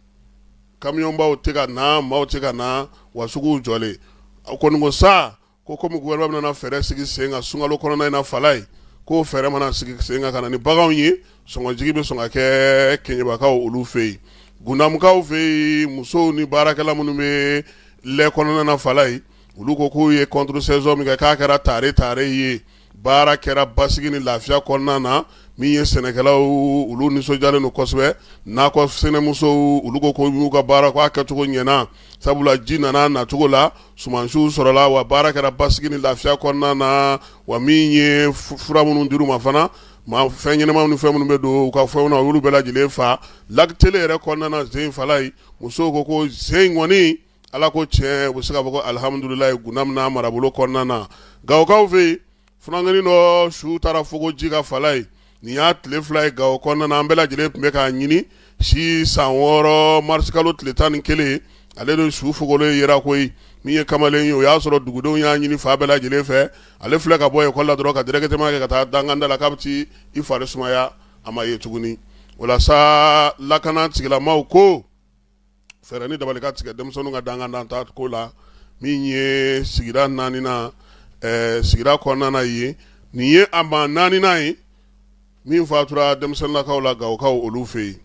kamiyɔnbaw tɛ ka na maaw tɛ ka na wa suguw jɔlen a kɔni ko sa ko komi gouvernement nana fɛɛrɛ sigi sen kan sunkalo kɔnɔna in na fala ye k'o fɛɛrɛ mana sigi sen kan ka na ni baganw ye sɔngɔjigi bɛ sɔn ka kɛ keɲɛbakaw olu fɛ yen gundamukaw fɛ yen musow ni baarakɛla minnu bɛ lɛ kɔnɔna na fala ye olu ko k'u ye contre saison min kɛ k'a kɛra tare ye baara kɛra basigi ni lafiya kɔnɔna na min ye sɛnɛkɛlaw olu nisɔndiyalen don kosɛbɛ nakɔ sɛnɛmusow olu ko y'u ka baara k'a kɛcogo ɲɛna sabula ji nana nacogo la sumansiw sɔrɔla wa baara kɛra basigi ni lafiya kɔnɔna na wa min ye fura minnu dir'u ma fana fɛn ɲɛnamaw ni fɛn minnu bɛ don u ka fɛnw na olu bɛɛ lajɛlen fa Lac Télé yɛrɛ kɔnɔna na zen fala ye musow ko zen kɔni ala ko tiɲɛ u bɛ se k'a fɔ ko alihamudulilayi gunamina marabolo kɔnɔna na Gawokaw fɛ yen funankɛnin dɔ su taara fogo ji ka fala ye nin y'a tile 2 ye Gawo kɔnɔna na an bɛɛ lajɛlen tun bɛ k'a ɲini si san 6 marisi kalo tile 11 ale de su fogolen yera koyi min ye kamalen ye o y'a sɔrɔ dugudenw y'a ɲini fa bɛɛ lajɛlen fɛ ale filɛ ka bɔ ekɔli la dɔrɔn ka directement kɛ ka taa danganda la k'a bɛ ti i fari sumaya a ma ye tuguni o la sa lakana tigilamaw ko fɛɛrɛ ni dabali ka tigɛ denmisɛnninw ka danganda ta ko la min ye sigida 4nan sigida kɔnɔna na ye nin ye a ma 4nan ye min fatura denmisɛnnakaw la gawukaw olu fɛ yen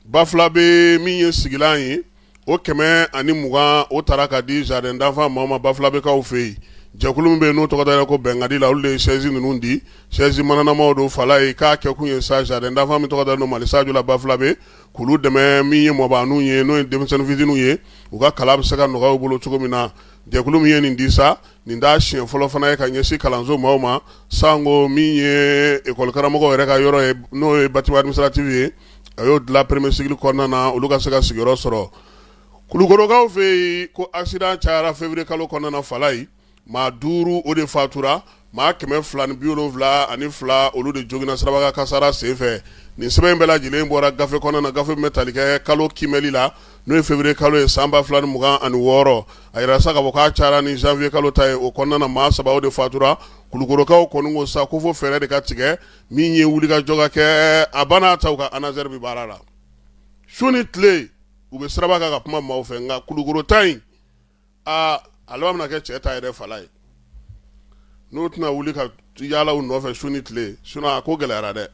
ba fila bɛ min ye sigilan ye o 120 o taara ka di jardin d'enfant maaw ma ba fila bɛ kaw fɛ yen jɛkulu min bɛ yen n'o tɔgɔ dara ko bɛnkadi la olu de ye chaise ninnu di chaise mananamaw don fala ye k'a kɛ kun ye sa jardin d'enfant min tɔgɔ dara no Mali Sadio la ba fila bɛ k'olu dɛmɛ min ye mɔbanuw ye n'o ye denmisɛnnin fitininw ye u ka kalan bɛ se ka nɔgɔya u bolo cogo min na jɛkulu min ye nin di sa nin t'a siɲɛ fɔlɔ fana ye ka ɲɛsin kalanso maaw ma sango min ye école karamɔgɔw yɛrɛ ka yɔrɔ ye n'o ye bâtiment administratif ye a y'o dilan premier cycle kɔnɔna na olu ka se ka sigiyɔrɔ sɔrɔ Kulukorokaw fɛ yen ko accident cayara février kalo kɔnɔna na fala yi maa 5 o de fatura maa 272 olu de jogina sirabaga kasara senfɛ nin sɛbɛn bɛɛ lajɛlen bɔra gafe kɔnɔna na gafe min bɛ tali kɛ kalo kimɛli la n'o ye février kalo ye san 2026 a yɛrɛ sa ka fɔ k'a cayara ni janvier kalo ta ye o kɔnɔna na maa 3 o de fatura Kulukorokaw kɔni ko sa ko fo fɛɛrɛ de ka tigɛ min ye wulikajɔ ka kɛ a banna ta u ka ANASER bi baara la su ni tile u bɛ sirabaga ka kuma maaw fɛ nka Kulukoro ta in a laban bɛna kɛ cɛ ta yɛrɛ fala ye n'o tɛna wuli ka yaala u nɔfɛ su ni tile sinon a ko gɛlɛyara dɛ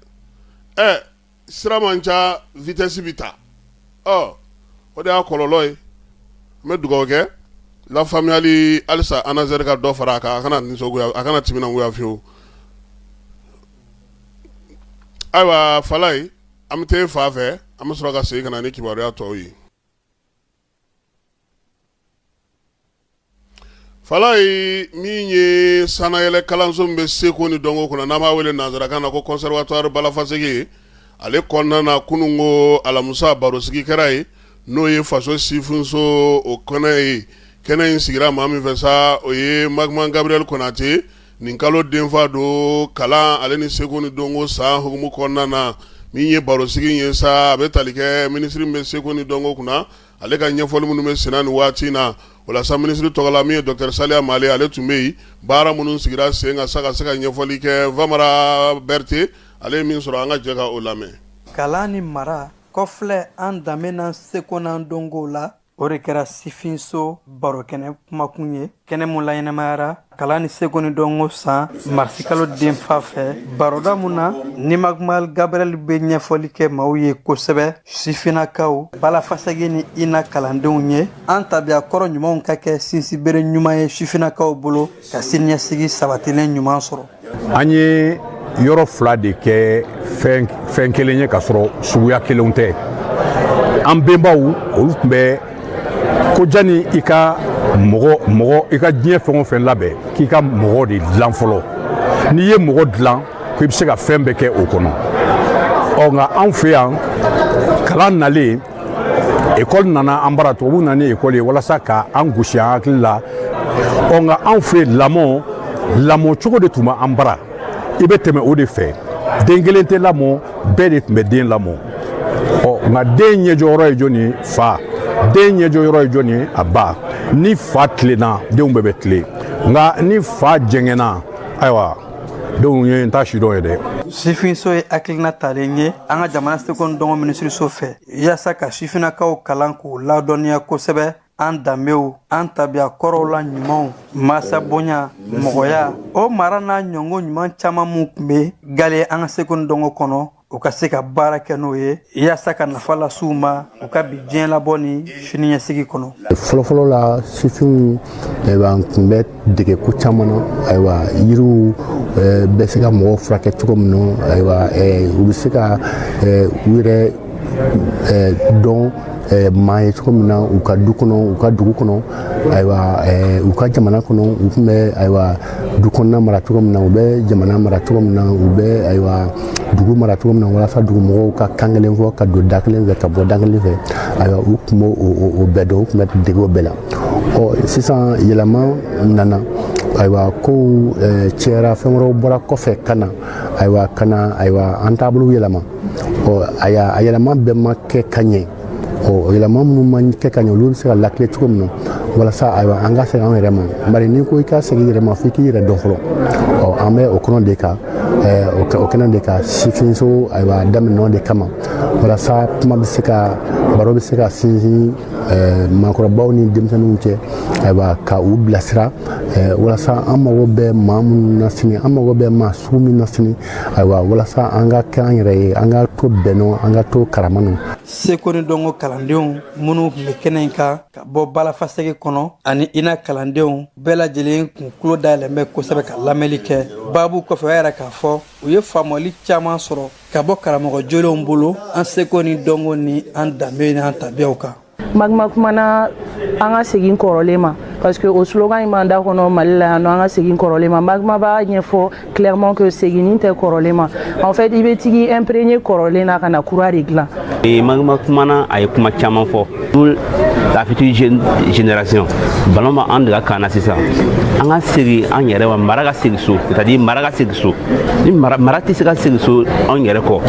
sira man ca vitesse bi ta o de y'a kɔlɔlɔ ye n bɛ dugawu kɛ lafaamuyali halisa ANASER ka dɔ fara a kan a kana nisɔngoya a kana timinangoya fiyewu ayiwa fala ye an bɛ taa e fa fɛ an bɛ sɔrɔ ka segin ka na ni kibaruya tɔw ye fala ye min ye sanayɛlɛ kalanso min bɛ Seko ni Dɔnko kɔnɔ n'an b'a wele nanzarakan na ko conservatoire Balafaseke ale kɔnɔna na kunun ko alamusa barosigi kɛra ye n'o ye faso sifinso o kɛnɛ ye kɛnɛ in sigira maa min fɛ sa o ye Magman Gabriel Konate nin kalo denfa don kalan ale ni Seko ni Dɔnko san hukumu kɔnɔna na min ye barosigi ye sa a bɛ tali kɛ ministre min bɛ Seko ni Dɔnko kunna ale ka ɲɛfɔli minnu bɛ senna nin waati na walasa ministre tɔgɔla min ye Dr Saliya Male ale tun bɛ yen baara minnu sigira sen ka se ka ɲɛfɔli kɛ Vamara Berte ale ye min sɔrɔ an ka jɛ ka o lamɛn kalan ni mara kɔfilɛ an danbe n'an seko n'an dɔnkow la o de kɛra sifinso barokɛnɛ kumakun ye kɛnɛ mun laɲɛnamayara kalan ni seko ni dɔnko san marisi kalo denfa fɛ baroda mun na ni Magmal Gabriel bɛ ɲɛfɔli kɛ maaw ye kosɛbɛ sifinnakaw Balafaseke ni ina kalandenw ye an tabiya kɔrɔ ɲumanw ka kɛ sinsinbere ɲuman ye sifinnakaw bolo ka siniɲɛsigi sabatilen ɲuman sɔrɔ an ye yɔrɔ 2 de kɛ fɛn kelen ye ka sɔrɔ suguya kelenw tɛ an benbaw olu tun bɛ ko jani i ka mɔgɔ i ka diɲɛ fɛn o fɛn labɛn k'i ka mɔgɔ de dilan fɔlɔ n'i ye mɔgɔ dilan ko i bɛ se ka fɛn bɛɛ kɛ o kɔnɔ nka anw fɛ yan kalan nalen école nana an bara tubabuw nana ni école ye walasa ka an gosi an hakili la nka anw fɛ lamɔ cogo de tun bɛ an bara i bɛ tɛmɛ o de fɛ den kelen tɛ lamɔ bɛɛ de tun bɛ den lamɔ nka den ɲɛjɔyɔrɔ ye jɔn ye fa den ɲɛjɔyɔrɔ ye jɔn ye a ba ni fa tilenna denw bɛɛ bɛ tilen nka ni fa jɛngɛnna ayiwa denw ye n t'a si dɔn ye dɛ sifinso ye hakilina talen ye an ka jamana seko ni dɔnko minisiriso fɛ yaasa ka sifinnakaw kalan k'u ladɔnniya kosɛbɛ an danbew an tabiya kɔrɔw la ɲumanw masa bonya mɔgɔya o mara n'a ɲɔngo ɲuman caman mun tun bɛ gale an ka seko ni dɔnko kɔnɔ u ka se ka baara kɛ n'o ye yaasa ka nafa las'u ma u ka bi diɲɛ labɔ ni siniɲɛsigi kɔnɔ fɔlɔfɔlɔ la sifinw an tun bɛ dege ko caman na ayiwa yiriw bɛ se ka mɔgɔw furakɛ cogo min na ayiwa u bɛ se ka u yɛrɛ dɔn maa ye cogo min na u ka du kɔnɔ u ka dugu kɔnɔ ayiwa u ka jamana kɔnɔ u tun bɛ ayiwa du kɔnɔna mara cogo min na u bɛ jamana mara cogo min na u bɛ ayiwa dugu mara cogo min na walasa dugumɔgɔw ka kan kelen fɔ ka don da kelen fɛ ka bɔ da kelen fɛ ayiwa u tun b'o o bɛɛ dɔn u tun bɛ dege o bɛɛ la sisan yɛlɛma nana ayiwa kow cɛyara fɛn wɛrɛw bɔra kɔfɛ ka na ayiwa an taabolo yɛlɛma a yɛlɛma bɛɛ ma kɛ ka ɲɛ yɛlɛma minnu ma kɛ ka ɲɛ olu bɛ se ka lakile cogo min na walasa ayiwa an ka segin an yɛrɛ ma bari n'i ko i ka segin i yɛrɛ ma f'i k'i yɛrɛ dɔn fɔlɔ an bɛ o kɔnɔ de kan o kɛnɛ de ka sifinso ayiwa daminɛw de kama walasa kuma bɛ se ka baro bɛ se ka sinsin maakɔrɔbaw ni denmisɛnninw cɛ ayiwa ka u bilasira walasa an mago bɛ maa minnu na sini an mago bɛ maa sugu min na sini ayiwa walasa an ka kɛ an yɛrɛ ye an ka to bɛnɔ an ka to karamanu seko ni dɔnko kalandenw minnu tun bɛ kɛnɛ in kan ka bɔ balafasɛgɛ kɔnɔ ani ina kalandenw bɛɛ lajɛlen kun tulo dayɛlɛn bɛ kosɛbɛ ka lamɛnli kɛ baabu kɔfɛ o yɛrɛ k'a fɔ u ye faamuyali caman sɔrɔ ka bɔ karamɔgɔ jolenw bolo an seko ni dɔnko ni an danbe ni an tabiyaw kan. Magma kumana an ka segin kɔrɔlen ma parce que o slogan in b'an da kɔnɔ Mali la yan nɔ an ka segin kɔrɔlen ma Magma b'a ɲɛfɔ clairement que seginin tɛ kɔrɔlen ma en fait i bɛ tigi imprégné kɔrɔlen na ka na kura de dilan. Magma kumana a ye kuma caman fɔ pour la future génération ballon ma an de ka kan na sisan an ka segin an yɛrɛ ma mara ka segin so c'est-à-dire mara ka segin so ni mara tɛ se ka segin so an yɛrɛ kɔ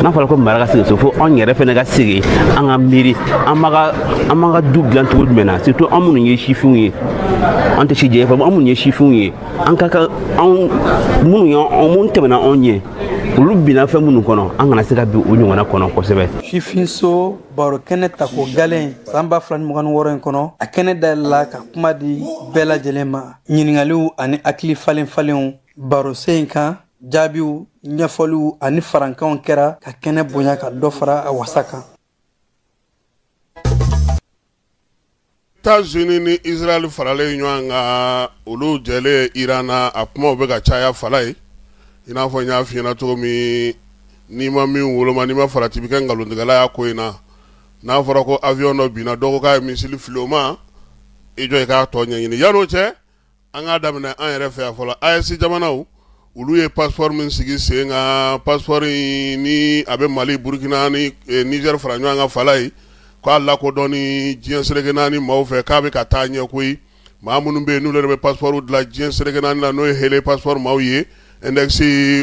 n'a fɔra ko mara ka segin so fo an yɛrɛ fɛnɛ ka segin an ka miiri an b'an ka du dilan cogo jumɛn na surtout an minnu ye sifinw ye an tɛ si jɛ fɔ an minnu ye sifinw ye an ka kan an minnu tɛmɛna anw ɲɛ olu binna fɛn minnu kɔnɔ an kana se ka bin o ɲɔgɔnna kɔnɔ kosɛbɛ. Sifinso baro kɛnɛ tako galen san 2026 in kɔnɔ a kɛnɛ dayɛlɛla ka kuma di bɛɛ lajɛlen ma ɲininkaliw ani hakili falen-falenw baro sen kan jaabiw ɲɛfɔliw ani farankanw kɛra ka kɛnɛ bonya ka dɔ fara a wasa kan. États-Unis ni Israël faralen ɲɔgɔn kan olu jɛlen Iran na a kumaw bɛ ka caya fala ye i n'a fɔ n y'a f'i ɲɛna cogo min n'i ma min woloma n'i ma farati bɛ kɛ nkalontigɛla y'a ko in na n'a fɔra ko avion dɔ binna dɔ ko k'a ye misili fili o ma i jɔ i k'a tɔ ɲɛɲini yan'o cɛ an k'a daminɛ an yɛrɛ fɛ yan fɔlɔ AES jamanaw olu ye passeport min sigi sen kan passeport ni a bɛ Mali Burkina ni Niger fara ɲɔgɔn kan fala ye k'a lakodɔn ni diɲɛ seleke naani maaw fɛ k'a bɛ ka taa ɲɛ koyi maa minnu bɛ yen n'olu yɛrɛ bɛ passeport dilan diɲɛ seleke naani la n'o ye hele passeport maaw ye index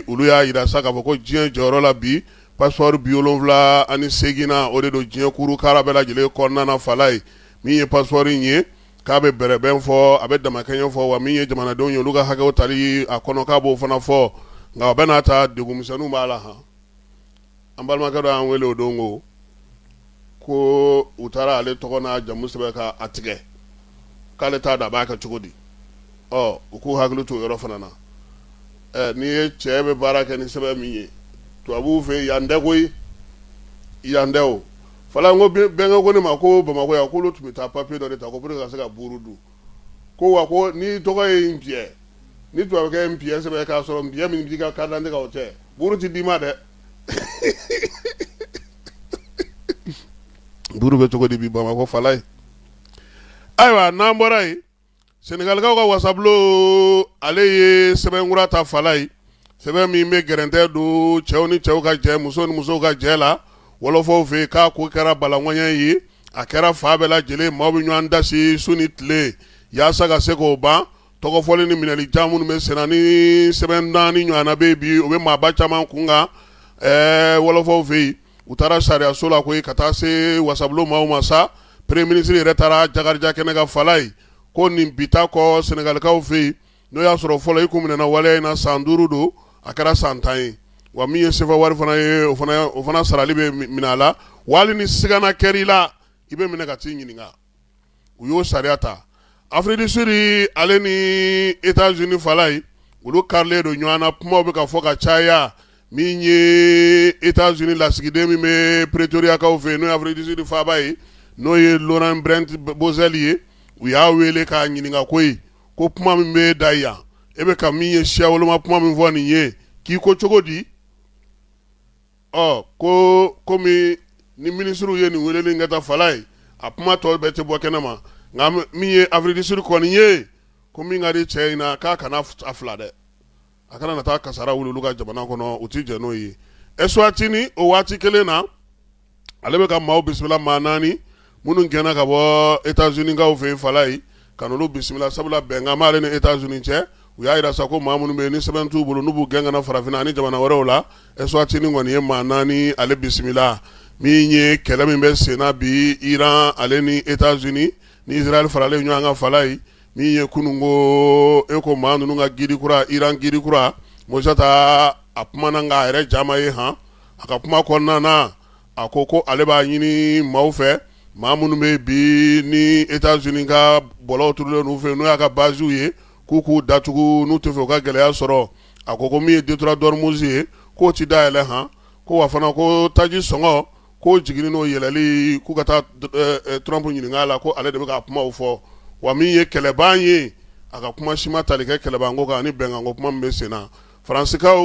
olu y'a yira sa k'a fɔ ko diɲɛ jɔyɔrɔ la bi passeport 78 na o de don diɲɛ kuru kara bɛɛ lajɛlen kɔnɔna na fala ye min ye passeport in ye k'a bɛ bɛrɛbɛn fɔ a bɛ damakɛɲɛ fɔ wa min ye jamanadenw ye olu ka hakɛw tali a kɔnɔ k'a b'o fana fɔ nka o bɛ n'a ta degunmisɛnninw b'a la han an balimakɛ dɔ y'an wele o don ko u taara ale tɔgɔ n'a jamu sɛbɛn k'a tigɛ k'ale t'a da b'a kɛ cogo di u k'u hakili to yɔrɔ fana na n'i ye cɛ bɛ baara kɛ ni sɛbɛn min ye tubabuw fɛ yan tɛ koyi yan tɛ o fala n ko bɛnkɛ ko ne ma ko Bamakɔ yan k'olu tun bɛ taa papier dɔ de ta ko pour que ka se ka buuru dun ko wa ko n'i tɔgɔ ye Npiyɛ ni tubabukɛ ye Npiyɛ sɛbɛn k'a sɔrɔ Npiyɛ min b'i ka carte d'identité kan o tɛ buuru ti d'i ma dɛ buuru bɛ cogo di bi Bamakɔ fala ye ayiwa n'an bɔra yen Senegalikaw ka wasabulon ale ye sɛbɛnkura ta fala ye sɛbɛn min bɛ gɛrɛntɛ don cɛw ni cɛw ka jɛ muso ni musow ka jɛ la wɔlɔfɔw fɛ yen k'a ko kɛra balanŋɔɲɛ ye a kɛra fa bɛɛ lajɛlen maaw bɛ ɲɔgɔn dasi su ni tile yaasa ka se k'o ban tɔgɔfɔli ni minɛli jan minnu bɛ senna ni sɛbɛn naani ɲɔgɔnna bɛ yen bi o bɛ maaba caman kun kan wɔlɔfɔw fɛ yen u taara sariyaso la koyi ka taa se wasabulon maaw ma sa premier ministre yɛrɛ taara Jakarija kɛnɛ ka fala ye ko nin bita kɔ Senegalikaw fɛ yen n'o y'a sɔrɔ fɔlɔ i kun minɛna waleya in na san 5 don a kɛra san 10 ye wa min ye sefa wari fana ye o fana sarali bɛ minɛ a la wali ni sigana kɛr'i la i bɛ minɛ ka t'i ɲininka u y'o sariya ta Afrique du Sud ale ni États-Unis fala ye olu karilen don ɲɔgɔn na kumaw bɛ ka fɔ ka caya min ye États-Unis lasigiden min bɛ Pretoria-kaw fɛ yen n'o ye Afrique du Sud faaba ye n'o ye Laurent Brent Bozel ye u y'a wele k'a ɲininka koyi ko kuma min bɛ da yan e bɛ ka min ye siya woloma kuma min fɔ nin ye k'i ko cogo di ko komi ni ministre ye nin weleli kɛ ta fala ye a kuma tɔ bɛɛ tɛ bɔ kɛnɛ ma nka min ye Afrique du Sud kɔni ye ko min ka di cɛ in na k'a kana a fila dɛ a kana na taa kasara wuli olu ka jamana kɔnɔ u ti jɛ n'o ye Eswatini o waati kelen na ale bɛ ka maaw bisimila maa 4 minnu gɛnna ka bɔ États-Unis kaw fɛ yen fala ye ka n'olu bisimila sabula bɛnkan b'ale ni États-Unis cɛ u y'a yira sa ko maa minnu bɛ yen ni sɛbɛn t'u bolo n'u b'u gɛn ka na farafinna ani jamana wɛrɛw la Eswatini kɔni ye maa 4 ale bisimila min ye kɛlɛ min bɛ senna bi Iran ale ni États-Unis ni Israël faralen ɲɔgɔn kan fala ye min ye kunungo eko maa ninnu ka giri kura Iran giri kura Mosata a kumana nka a yɛrɛ jama ye han a ka kuma kɔnɔna na a ko ale b'a ɲini maaw fɛ maa minnu bɛ bi ni États-Unis ka bɔlɔw turulen n'u fɛ n'o y'a ka baziw ye k'u datugu n'u tɛ fɛ u ka gɛlɛya sɔrɔ a ko min ye Detroit Dormus ye k'o ti dayɛlɛ han ko wa fana ko taji sɔngɔ ko jiginni n'o yɛlɛli k'u ka taa Trump ɲininka la ko ale de bɛ ka kumaw fɔ wa min ye kɛlɛban ye a ka kuma si ma tali kɛ kɛlɛbanko kan ani bɛnkanko kuma min bɛ sen na Faransikaw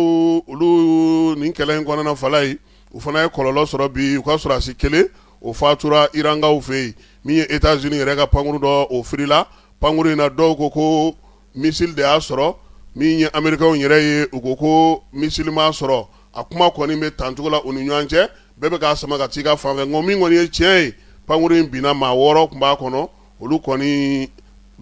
olu nin kɛlɛ in kɔnɔna fala ye u fana ye kɔlɔlɔ sɔrɔ bi u ka sɔrɔdasi kelen o fatura Irankaw fɛ yen min ye États-Unis yɛrɛ ka pankuru dɔ o firila pankuru in na dɔw ko missile de y'a sɔrɔ min ye Américains yɛrɛ ye u ko missile m'a sɔrɔ a kuma kɔni bɛ tancogo la u ni ɲɔgɔn cɛ bɛɛ bɛ k'a sama ka t'i ka fanfɛ nka min kɔni ye tiɲɛ ye pankuru in binna maa 6 tun b'a kɔnɔ olu kɔni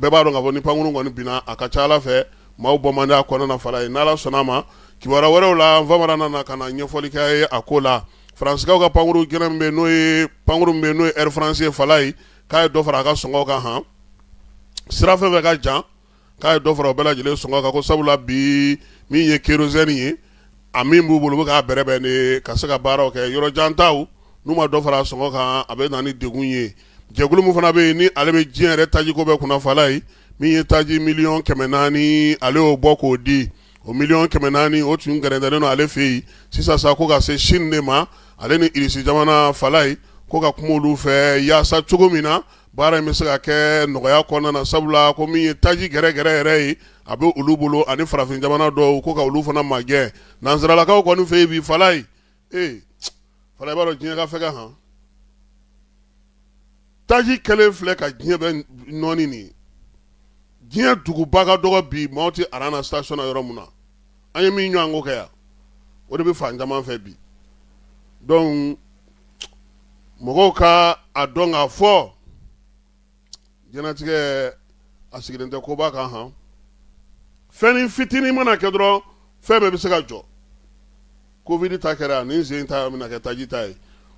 bɛɛ b'a dɔn k'a fɔ ni pankuru kɔni binna a ka ca Ala fɛ maaw bɔ man di a kɔnɔna fala ye n'Ala sɔnna a ma kibaruya wɛrɛw la Famara nana ka na ɲɛfɔli kɛ a ko la Faransikaw ka pankuru gɛrɛ min bɛ n'o ye Air France ye fala ye k'a ye dɔ fara a ka sɔngɔw kan han sira fɛn fɛn ka jan k'a ye dɔ fara o bɛɛ lajɛlen sɔngɔ kan ko sabula bi min ye kérosène ye a min b'u bolo u bɛ k'a bɛrɛbɛn de ka se ka baaraw kɛ yɔrɔ jan taw n'u ma dɔ fara a sɔngɔ kan a bɛ na ni degun ye jɛkulu min fana bɛ yen ni ale bɛ diɲɛ yɛrɛ tajiko bɛɛ kunna fala ye min ye taji 400,000 ale y'o bɔ k'o di o 400,000 o tun gɛrɛntɛlen don ale fɛ yen sisan sa ko ka se Chine de ma ale ni Irisi jamana fala ye ko ka kuma olu fɛ yaasa cogo min na baara in bɛ se ka kɛ nɔgɔya kɔnɔna na sabula ko min ye taji gɛrɛ yɛrɛ ye a bɛ olu bolo ani farafin jamana dɔw ko ka olu fana magɛn nansaralakaw kɔni fɛ yen bi fala ye fala i b'a dɔn diɲɛ ka fɛ ka han taji kɛlen filɛ ka diɲɛ bɛ nɔɔni nin diɲɛ duguba ka dɔgɔ bi maaw tɛ arana station na yɔrɔ mun na an ye min ɲɔgɔn ko kɛ yan o de bɛ fan caman fɛ bi donc mɔgɔw ka a dɔn k'a fɔ jɛnatigɛ a sigilen tɛ koba kan han fɛn ni fitinin mana kɛ dɔrɔn fɛn bɛɛ bɛ se ka jɔ covid ta kɛra nin sen ta bɛna kɛ taji ta ye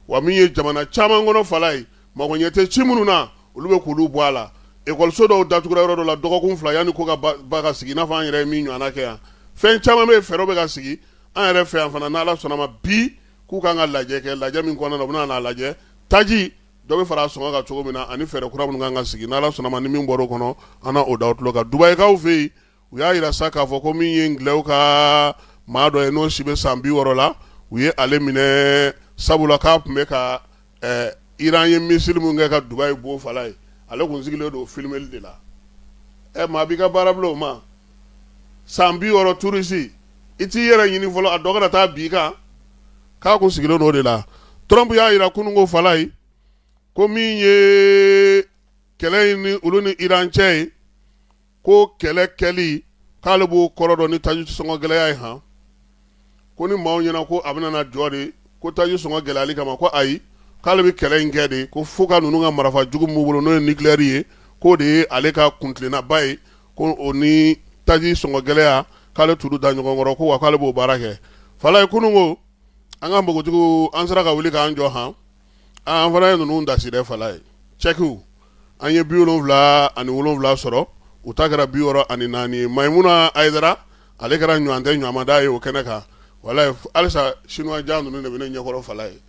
wa min ye jamana caman kɔnɔ fala ye magoɲɛ tɛ ci minnu na olu bɛ k'olu bɔ a la ekɔliso dɔw datugura yɔrɔ dɔ la dɔgɔkun 2 yanni ko ka ba ka sigi i n'a fɔ an yɛrɛ ye min ɲɔgɔnna kɛ yan fɛn caman bɛ yen fɛɛrɛw bɛ ka sigi an yɛrɛ fɛ yan fana n'Ala sɔnna ma bi k'u kan ka lajɛ kɛ lajɛ min kɔnɔna na u bɛna n'a lajɛ taji dɔ bɛ fara a sɔngɔ kan cogo min na ani fɛɛrɛ kura minnu kan ka sigi n'Ala sɔnna ma ni min bɔra o kɔnɔ an na o da o tulo kan Dubayikaw fɛ yen u y'a yira sa k'a fɔ ko min ye Ngilɛw ka maa dɔ ye n'o si bɛ san 60 la u ye ale minɛ sabula k'a tun bɛ ka Iran ye missile mun kɛ ka Dubayi bon fala ye ale kun sigilen don filmeli de la maa b'i ka baara bila o ma san 60 touriste i t'i yɛrɛ ɲini fɔlɔ a dɔ kana taa bi kan k'a kun sigilen don o de la Trump y'a yira kunun ko fala ye ko min ye kɛlɛ in ni olu ni Iran cɛ ye ko kɛlɛ kɛli k'ale b'o kɔrɔ dɔn ni taji sɔngɔ gɛlɛya ye han ko ni maaw ɲɛna ko a bɛna na jɔ de ko taji sɔngɔ gɛlɛyali kama ko ayi k'ale bɛ kɛlɛ in kɛ de ko fo ka ninnu ka marifa jugu min b'u bolo n'o ye nucléaire ye k'o de ye ale ka kuntilennaba ye ko o ni taji sɔngɔ gɛlɛya k'ale tuuru da ɲɔgɔn kɔrɔ ko wa k'ale b'o baara kɛ fala ye kunun ko an ka npogotigiw an sera ka wuli k'an jɔ han an fana ye ninnu dasi dɛ fala ye cɛkiw an ye 77 sɔrɔ u ta kɛra 64 ye Mayimuna Ayidara ale kɛra ɲɔgɔn tɛ ɲɔgɔnmada ye o kɛnɛ kan wala halisa chinois jan ninnu de bɛ ne ɲɛkɔrɔ fala ye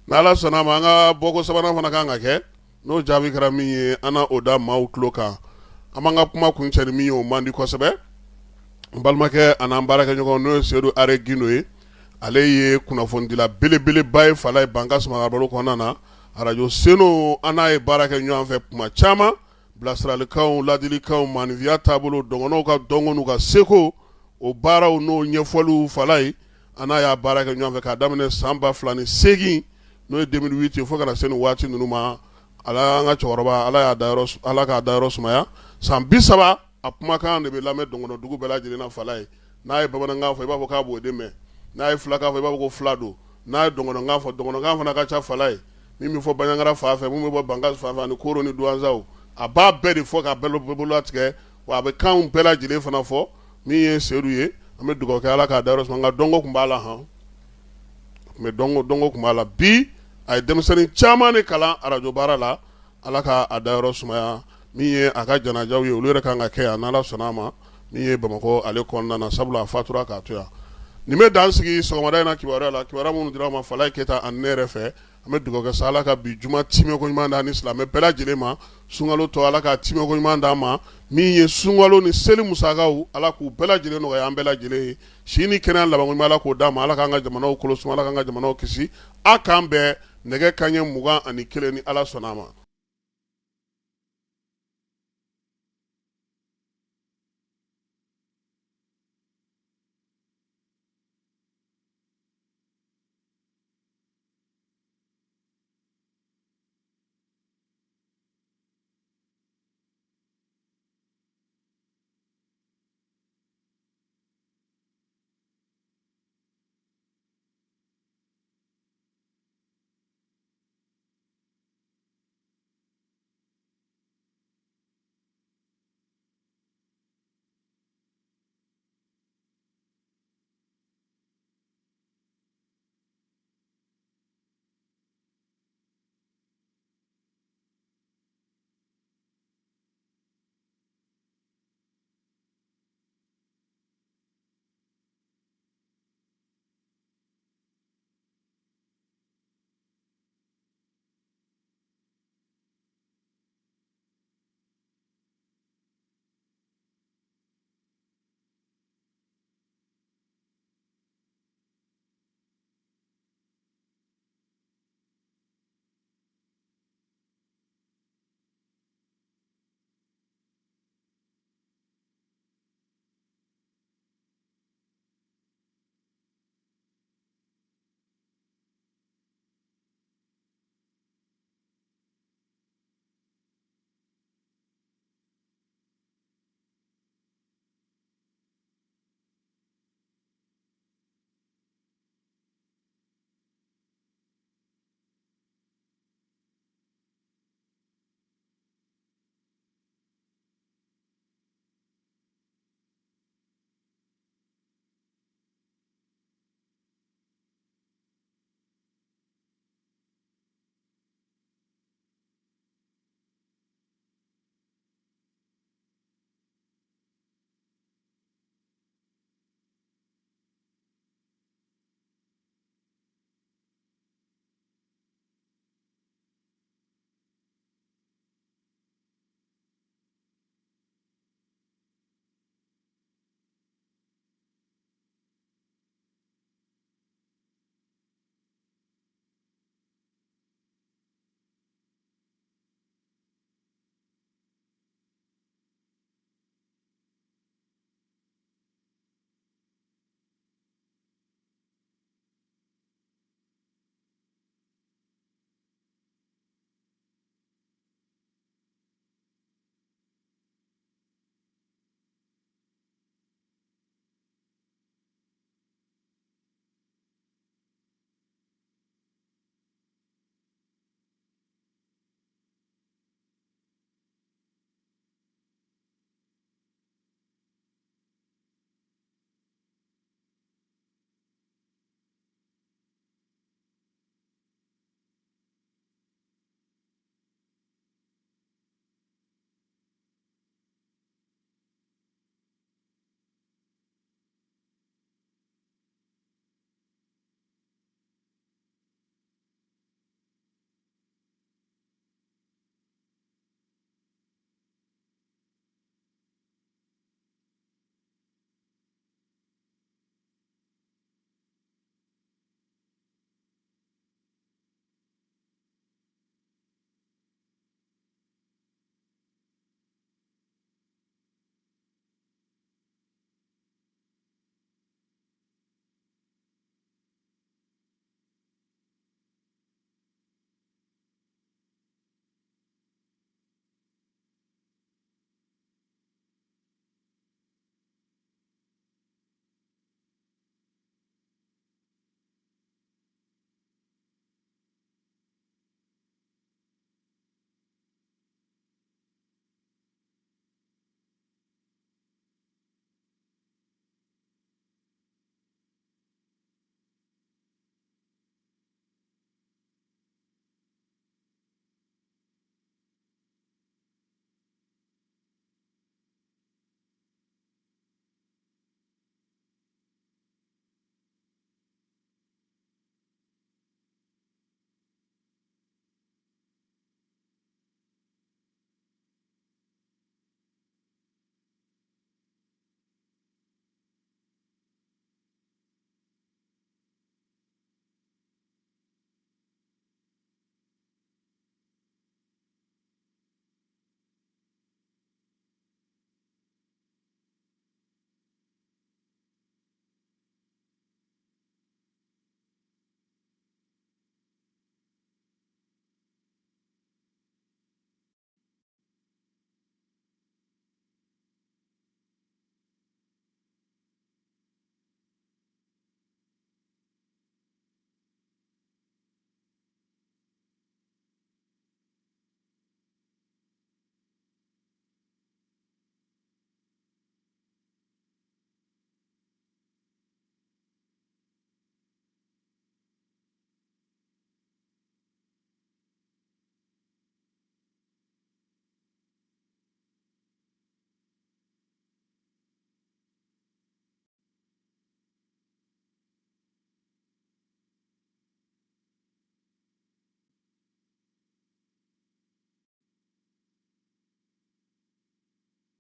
n'Ala sɔnna ma an ka bɔko sabanan fana kan ka kɛ n'o jaabi kɛra min ye an na o da maaw tulo kan an b'an ka kuma kun cɛ ni min ye o man di kosɛbɛ n balimakɛ a n'an baarakɛɲɔgɔn n'o ye Seydou Are Gindo ye ale ye kunnafonidila belebeleba ye fala ye Bankas marabolo kɔnɔna na radio Seno an n'a ye baara kɛ ɲɔgɔn fɛ kuma caman bilasiralikanw ladilikanw maanifinya taabolo dɔngɔnɔw ka dɔnko n'u ka seko o baaraw n'o ɲɛfɔliw fala ye an n'a y'a baara kɛ ɲɔgɔn fɛ k'a daminɛ san 2008 n'o ye 2008 ye fo ka na se nin waati ninnu ma ala an ka cɛkɔrɔba ala k'a dayɔrɔ sumaya san 30 a kumakan de bɛ lamɛn dɔngɔnɔdugu bɛɛ lajɛlen na fala ye n'a ye bamanankan fɔ i b'a fɔ k'a b'o de mɛn n'a ye filakan fɔ i b'a fɔ ko fila don n'a ye dɔngɔnɔkan fɔ dɔngɔnɔkan fana ka ca fala ye min bɛ fɔ Baɲaŋara fan fɛ min bɛ bɔ Bangas fan fɛ ani Koro ni Duwanzaw a b'a bɛɛ de fɔ k'a bɛɛ bolo latigɛ wa a bɛ kanw bɛɛ lajɛlen fana fɔ min ye Seydou ye an bɛ dugawu kɛ ala k'a dayɔrɔ suma nka dɔnko tun b'a la han mais dɔnko tun b'a la bi a ye denmisɛnnin caman de kalan arajo baara la ala k'a dayɔrɔ sumaya min ye a ka janajaw ye olu yɛrɛ kan ka kɛ yan n'Ala sɔnna a ma min ye Bamakɔ ale kɔnɔna na sabula a fatura k'a to yan nin bɛ dan sigi sɔgɔmada in na kibaruya la kibaruya minnu dira ma Falaye Keyita ani ne yɛrɛ fɛ an bɛ dugawu kɛ sa Ala ka bi juma timɛko ɲuman d'an ni silamɛ bɛɛ lajɛlen ma sunkalo tɔ Ala ka timɛko ɲuman d'an ma min ye sunkalo ni seli musakaw Ala k'u bɛɛ lajɛlen nɔgɔya an bɛɛ lajɛlen ye si ni kɛnɛya laban ɲuman Ala k'o d'an ma Ala k'an ka jamanaw kolo suma Ala k'an ka jamanaw kisi a k'an bɛɛ nɛgɛ kanɲɛ 21 ni Ala sɔnna a ma